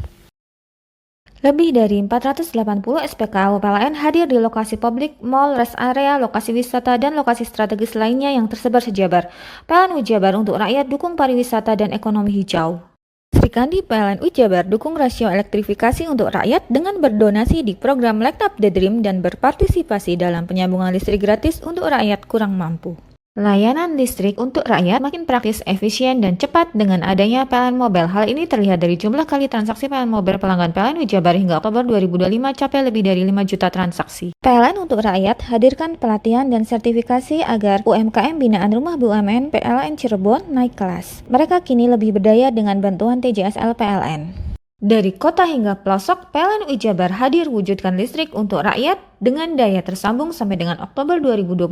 Lebih dari 480 SPKU PLN hadir di lokasi publik, mal, rest area, lokasi wisata, dan lokasi strategis lainnya yang tersebar sejabar. PLN Jabar untuk rakyat dukung pariwisata dan ekonomi hijau. Sri Kandi PLN Jabar dukung rasio elektrifikasi untuk rakyat dengan berdonasi di program Light Up the Dream dan berpartisipasi dalam penyambungan listrik gratis untuk rakyat kurang mampu. Layanan listrik untuk rakyat makin praktis, efisien, dan cepat dengan adanya PLN Mobile. Hal ini terlihat dari jumlah kali transaksi PLN Mobile pelanggan PLN Jabar hingga Oktober 2025 capai lebih dari 5 juta transaksi. PLN untuk rakyat hadirkan pelatihan dan sertifikasi agar UMKM binaan Rumah BUMN PLN Cirebon naik kelas. Mereka kini lebih berdaya dengan bantuan TJSL PLN. Dari kota hingga pelosok, PLN UI Jabar hadir wujudkan listrik untuk rakyat dengan daya tersambung sampai dengan Oktober 2025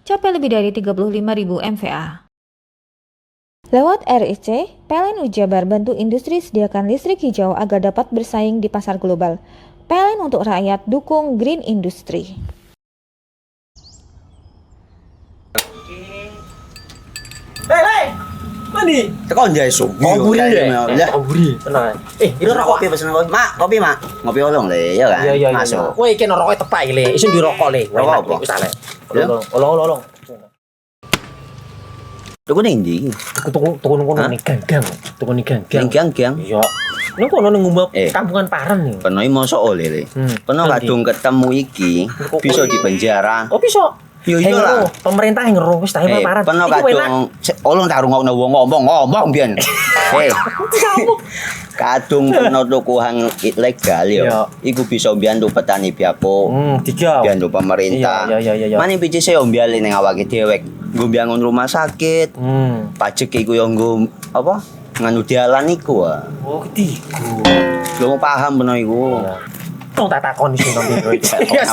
capai lebih dari 35.000 MVA. Lewat RIC, PLN UI Jabar bantu industri sediakan listrik hijau agar dapat bersaing di pasar global. PLN untuk rakyat dukung green industry. Hei! Mandi. Tekan jaya subuh. Ngomburi deh. Ya. Ngomburi. Tenang. Ini rokok kopi pesen kopi. Mak, kopi, Mak. Ngopi olong le, ya kan? Iya. Masuk. Woi, iki rokoknya tepak le. Isin dirokok le. Rokok apa? Wis ale. Olong. Tuku ning ndi? Tuku ngono ning gang. Tuku ning gang. Ning gang. Iya. Ning kono ning ngumba kampungan Paren nih. Peno iki mosok oleh le. Peno kadung ketemu iki bisa dipenjara. Oh, bisa. Yo iya lah. Pemerintah yang ngeru wis tahe Paren. Peno kadung olong tak rungokno ngomong biyen. Hei. Kadung peno tuku hang ilegal yo. Iku bisa mbiyantu petani biako. Mbiyantu pemerintah. Iya. Mane pici se mbiale ning awake dhewek. Nggo mbiangun rumah sakit. Pajak iku yo nggo apa? Nganu dalan iku. Oh, ketiku. Lu paham peno iku. Tong tak takoni sing nang biro iki. Ya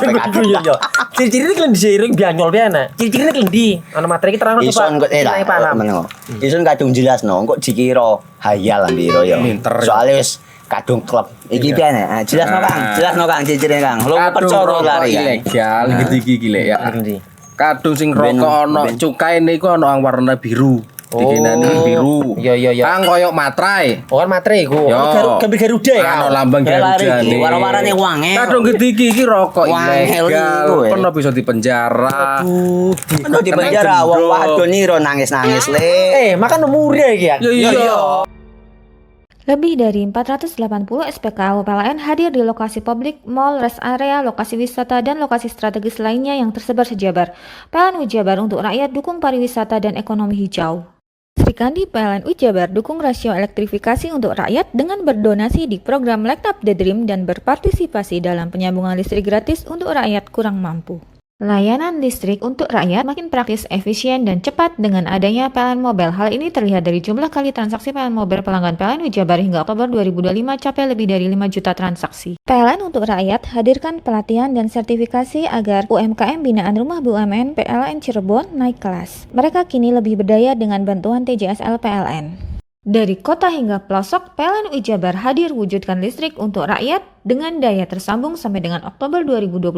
yo. Ciri-cirine klendi seiring bianyol piana. Ciri-cirine klendi. Ana materi iki terangno coba. Ison kok meneng. Ison kadung jelasno kok dikira hayal biro yo. Soale wis kadung klub. Iki piana? Jelasno Kang ciri-cirine Kang. Lu percaya lari ilegal iki lek ya. Kadung sing rokok ana cukaine iku ana warna biru. Dikenani biru. Iya. Kang koyo materai. Oh kan materai iku. Gambar Garuda ya. Ana lambang Garuda iki. Warna-warnane wangi. Kadung iki rokok ilegal. Pernah bisa dipenjara. Aduh, pernah dipenjara wong wadon iro nangis-nangis le. Makan murah iki ya. Iya. Lebih dari 480 SPKU PLN hadir di lokasi publik, mall, rest area, lokasi wisata, dan lokasi strategis lainnya yang tersebar sejabar. PLN UI Jabar untuk rakyat dukung pariwisata dan ekonomi hijau. Sri Kandi PLN UI Jabar dukung rasio elektrifikasi untuk rakyat dengan berdonasi di program Light Up the Dream dan berpartisipasi dalam penyambungan listrik gratis untuk rakyat kurang mampu. Layanan listrik untuk rakyat makin praktis, efisien, dan cepat dengan adanya PLN Mobile. Hal ini terlihat dari jumlah kali transaksi PLN Mobile pelanggan PLN UI Jabar hingga Oktober 2025 capai lebih dari 5 juta transaksi. PLN untuk rakyat hadirkan pelatihan dan sertifikasi agar UMKM binaan Rumah BUMN PLN Cirebon naik kelas. Mereka kini lebih berdaya dengan bantuan TJSL PLN. Dari kota hingga pelosok, PLN UI Jabar hadir wujudkan listrik untuk rakyat dengan daya tersambung sampai dengan Oktober 2025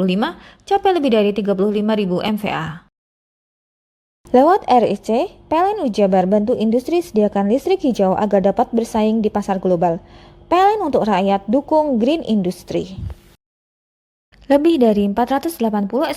capai lebih dari 35.000 MVA. Lewat RIC, PLN UI Jabar bantu industri sediakan listrik hijau agar dapat bersaing di pasar global. PLN untuk rakyat dukung green industry. Lebih dari 480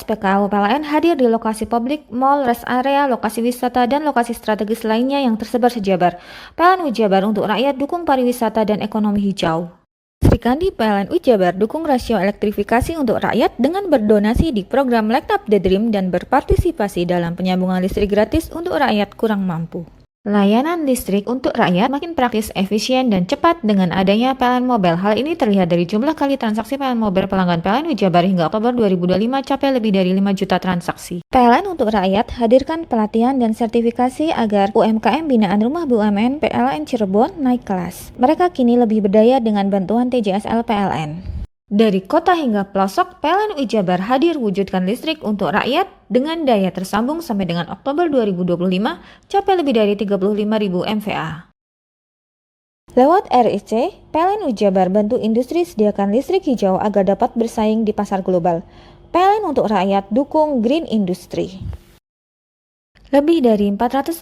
SPKU PLN hadir di lokasi publik, mall, rest area, lokasi wisata, dan lokasi strategis lainnya yang tersebar sejabar. PLN UI Jabar untuk rakyat dukung pariwisata dan ekonomi hijau. Sri Kandi PLN UI Jabar dukung rasio elektrifikasi untuk rakyat dengan berdonasi di program Light Up the Dream dan berpartisipasi dalam penyambungan listrik gratis untuk rakyat kurang mampu. Layanan listrik untuk rakyat makin praktis, efisien, dan cepat dengan adanya PLN Mobile. Hal ini terlihat dari jumlah kali transaksi PLN Mobile pelanggan PLN UI Jabar hingga Oktober 2025 capai lebih dari 5 juta transaksi. PLN untuk rakyat hadirkan pelatihan dan sertifikasi agar UMKM binaan Rumah BUMN PLN Cirebon naik kelas. Mereka kini lebih berdaya dengan bantuan TJSL PLN. Dari kota hingga pelosok, PLN UI Jabar hadir wujudkan listrik untuk rakyat dengan daya tersambung sampai dengan Oktober 2025 capai lebih dari 35.000 MVA. Lewat RIC, PLN UI Jabar bantu industri sediakan listrik hijau agar dapat bersaing di pasar global. PLN untuk rakyat dukung green industry. Lebih dari 480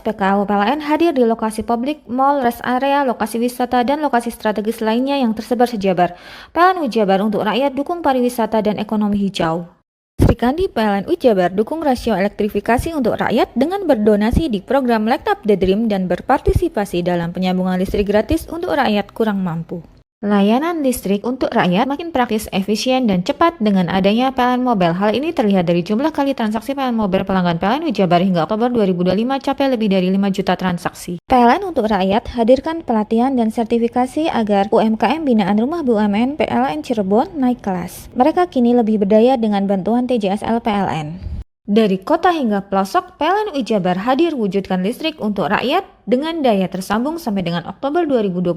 SPKU PLN hadir di lokasi publik, mall, rest area, lokasi wisata, dan lokasi strategis lainnya yang tersebar sejabar. PLN UI Jabar untuk rakyat dukung pariwisata dan ekonomi hijau. Sri Kandi PLN UI Jabar dukung rasio elektrifikasi untuk rakyat dengan berdonasi di program Light Up the Dream dan berpartisipasi dalam penyambungan listrik gratis untuk rakyat kurang mampu. Layanan listrik untuk rakyat makin praktis, efisien, dan cepat dengan adanya PLN Mobile. Hal ini terlihat dari jumlah kali transaksi PLN Mobile pelanggan PLN Wijabar hingga Oktober 2025 capai lebih dari 5 juta transaksi. PLN untuk rakyat hadirkan pelatihan dan sertifikasi agar UMKM binaan Rumah BUMN PLN Cirebon naik kelas. Mereka kini lebih berdaya dengan bantuan TJSL PLN. Dari kota hingga pelosok, PLN Wijabar hadir wujudkan listrik untuk rakyat dengan daya tersambung sampai dengan Oktober 2025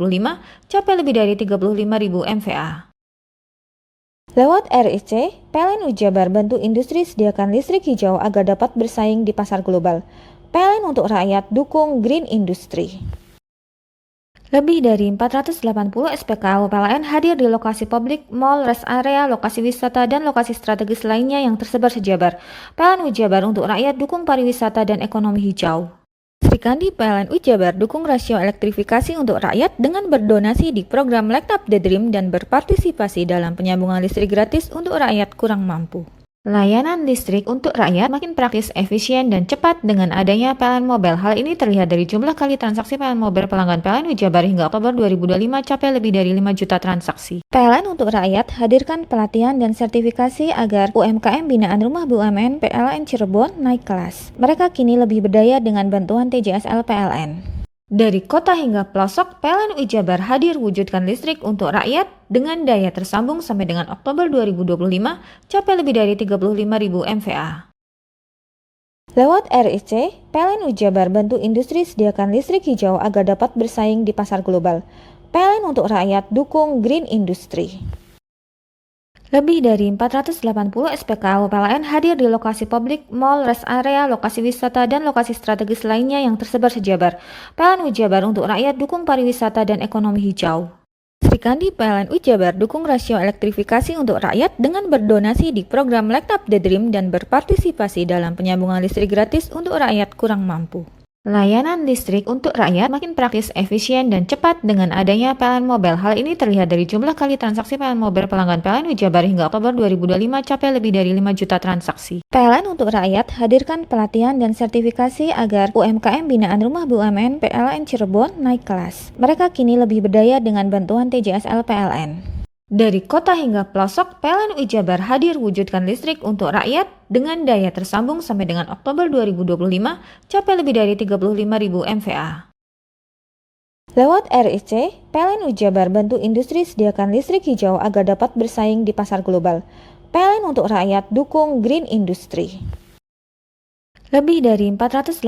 capai lebih dari 35.000 MVA. Lewat RIC, PLN Wijabar bantu industri sediakan listrik hijau agar dapat bersaing di pasar global. PLN untuk rakyat dukung green industry. Lebih dari 480 SPKU PLN hadir di lokasi publik, mall, rest area, lokasi wisata, dan lokasi strategis lainnya yang tersebar sejabar. PLN Wijabar untuk rakyat dukung pariwisata dan ekonomi hijau. Srikandi PLN Wijabar dukung rasio elektrifikasi untuk rakyat dengan berdonasi di program Light Up the Dream dan berpartisipasi dalam penyambungan listrik gratis untuk rakyat kurang mampu. Layanan listrik untuk rakyat makin praktis, efisien, dan cepat dengan adanya PLN Mobile. Hal ini terlihat dari jumlah kali transaksi PLN Mobile pelanggan PLN Wijabar hingga Oktober 2025 capai lebih dari 5 juta transaksi. PLN untuk rakyat hadirkan pelatihan dan sertifikasi agar UMKM binaan Rumah BUMN PLN Cirebon naik kelas. Mereka kini lebih berdaya dengan bantuan TJSL PLN. Dari kota hingga pelosok, PLN Wijabar hadir wujudkan listrik untuk rakyat dengan daya tersambung sampai dengan Oktober 2025 capai lebih dari 35.000 MVA. Lewat RIC, PLN Wijabar bantu industri sediakan listrik hijau agar dapat bersaing di pasar global. PLN untuk rakyat dukung green industry. Lebih dari 480 SPKU PLN hadir di lokasi publik, mall, rest area, lokasi wisata, dan lokasi strategis lainnya yang tersebar sejabar. PLN Wijabar untuk rakyat dukung pariwisata dan ekonomi hijau. Srikandi PLN Wijabar dukung rasio elektrifikasi untuk rakyat dengan berdonasi di program Light Up the Dream dan berpartisipasi dalam penyambungan listrik gratis untuk rakyat kurang mampu. Layanan listrik untuk rakyat makin praktis, efisien, dan cepat dengan adanya PLN Mobile. Hal ini terlihat dari jumlah kali transaksi PLN Mobile pelanggan PLN Wijabar hingga Oktober 2025 capai lebih dari 5 juta transaksi. PLN untuk rakyat hadirkan pelatihan dan sertifikasi agar UMKM binaan Rumah BUMN PLN Cirebon naik kelas. Mereka kini lebih berdaya dengan bantuan TJSL PLN. Dari kota hingga pelosok, PLN Wijabar hadir wujudkan listrik untuk rakyat dengan daya tersambung sampai dengan Oktober 2025 capai lebih dari 35.000 MVA. Lewat RIC, PLN Wijabar bantu industri sediakan listrik hijau agar dapat bersaing di pasar global. PLN untuk rakyat dukung green industry. Lebih dari 480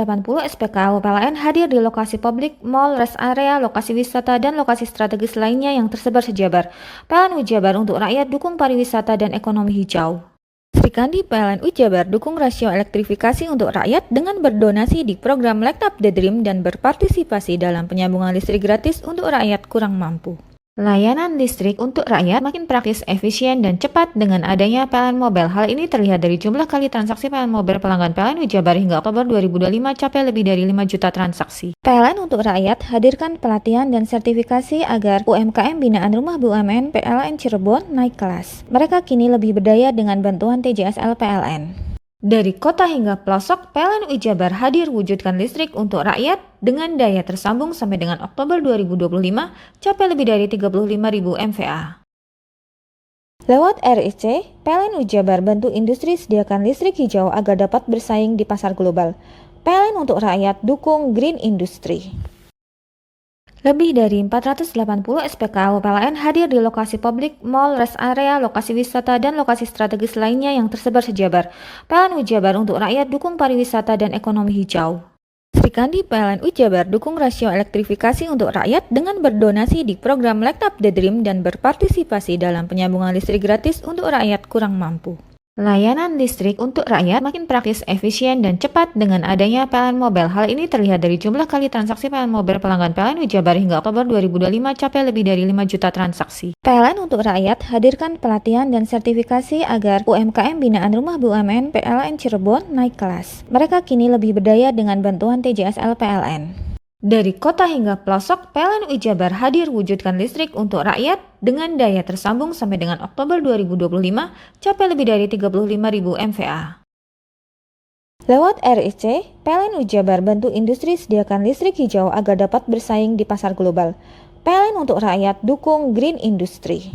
SPKU PLN hadir di lokasi publik, mall, rest area, lokasi wisata, dan lokasi strategis lainnya yang tersebar sejabar. PLN Wijabar untuk rakyat dukung pariwisata dan ekonomi hijau. Srikandi PLN Wijabar dukung rasio elektrifikasi untuk rakyat dengan berdonasi di program Light Up the Dream dan berpartisipasi dalam penyambungan listrik gratis untuk rakyat kurang mampu. Layanan listrik untuk rakyat makin praktis, efisien, dan cepat dengan adanya PLN Mobile. Hal ini terlihat dari jumlah kali transaksi PLN Mobile pelanggan PLN Wijabar hingga Oktober 2025 capai lebih dari 5 juta transaksi. PLN untuk rakyat hadirkan pelatihan dan sertifikasi agar UMKM binaan Rumah BUMN PLN Cirebon naik kelas. Mereka kini lebih berdaya dengan bantuan TJSL PLN. Dari kota hingga pelosok, PLN Wijabar hadir wujudkan listrik untuk rakyat dengan daya tersambung sampai dengan Oktober 2025 capai lebih dari 35.000 MVA. Lewat RIC, PLN Wijabar bantu industri sediakan listrik hijau agar dapat bersaing di pasar global. PLN untuk rakyat dukung green industry. Lebih dari 480 SPKU PLN hadir di lokasi publik, mall, rest area, lokasi wisata, dan lokasi strategis lainnya yang tersebar sejabar. PLN Wijabar untuk rakyat dukung pariwisata dan ekonomi hijau. Srikandi PLN Wijabar dukung rasio elektrifikasi untuk rakyat dengan berdonasi di program Light Up the Dream dan berpartisipasi dalam penyambungan listrik gratis untuk rakyat kurang mampu. Layanan listrik untuk rakyat makin praktis, efisien, dan cepat dengan adanya PLN Mobile. Hal ini terlihat dari jumlah kali transaksi PLN Mobile pelanggan PLN Wijabar hingga Oktober 2025 capai lebih dari 5 juta transaksi. PLN untuk rakyat hadirkan pelatihan dan sertifikasi agar UMKM binaan Rumah BUMN PLN Cirebon naik kelas. Mereka kini lebih berdaya dengan bantuan TJSL PLN. Dari kota hingga pelosok, PLN Wijabar hadir wujudkan listrik untuk rakyat dengan daya tersambung sampai dengan Oktober 2025 capai lebih dari 35.000 MVA. Lewat RIC, PLN Wijabar bantu industri sediakan listrik hijau agar dapat bersaing di pasar global. PLN untuk rakyat dukung green industry.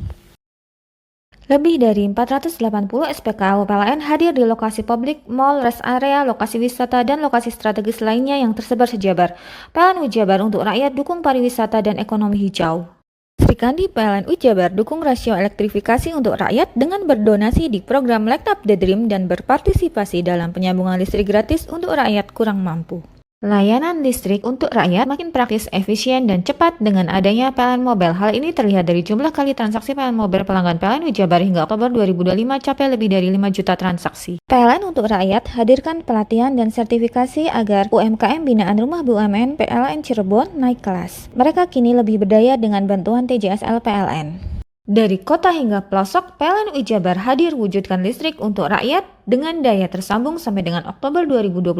Lebih dari 480 SPKU PLN hadir di lokasi publik, mall, rest area, lokasi wisata, dan lokasi strategis lainnya yang tersebar sejabar. PLN Ujabar untuk rakyat dukung pariwisata dan ekonomi hijau. Sri Kandi PLN Ujabar dukung rasio elektrifikasi untuk rakyat dengan berdonasi di program Light Up the Dream dan berpartisipasi dalam penyambungan listrik gratis untuk rakyat kurang mampu. Layanan listrik untuk rakyat makin praktis, efisien, dan cepat dengan adanya PLN Mobile. Hal ini terlihat dari jumlah kali transaksi PLN Mobile pelanggan PLN Ujabar hingga Oktober 2025 capai lebih dari 5 juta transaksi. PLN untuk rakyat hadirkan pelatihan dan sertifikasi agar UMKM binaan Rumah BUMN PLN Cirebon naik kelas. Mereka kini lebih berdaya dengan bantuan TJSL PLN. Dari kota hingga pelosok, PLN Ujabar hadir wujudkan listrik untuk rakyat dengan daya tersambung sampai dengan Oktober 2025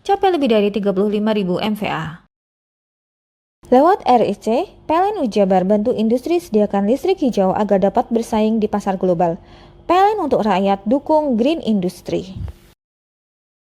capai lebih dari 35.000 MVA. Lewat RIC, PLN Ujabar bantu industri sediakan listrik hijau agar dapat bersaing di pasar global. PLN untuk rakyat dukung green industry.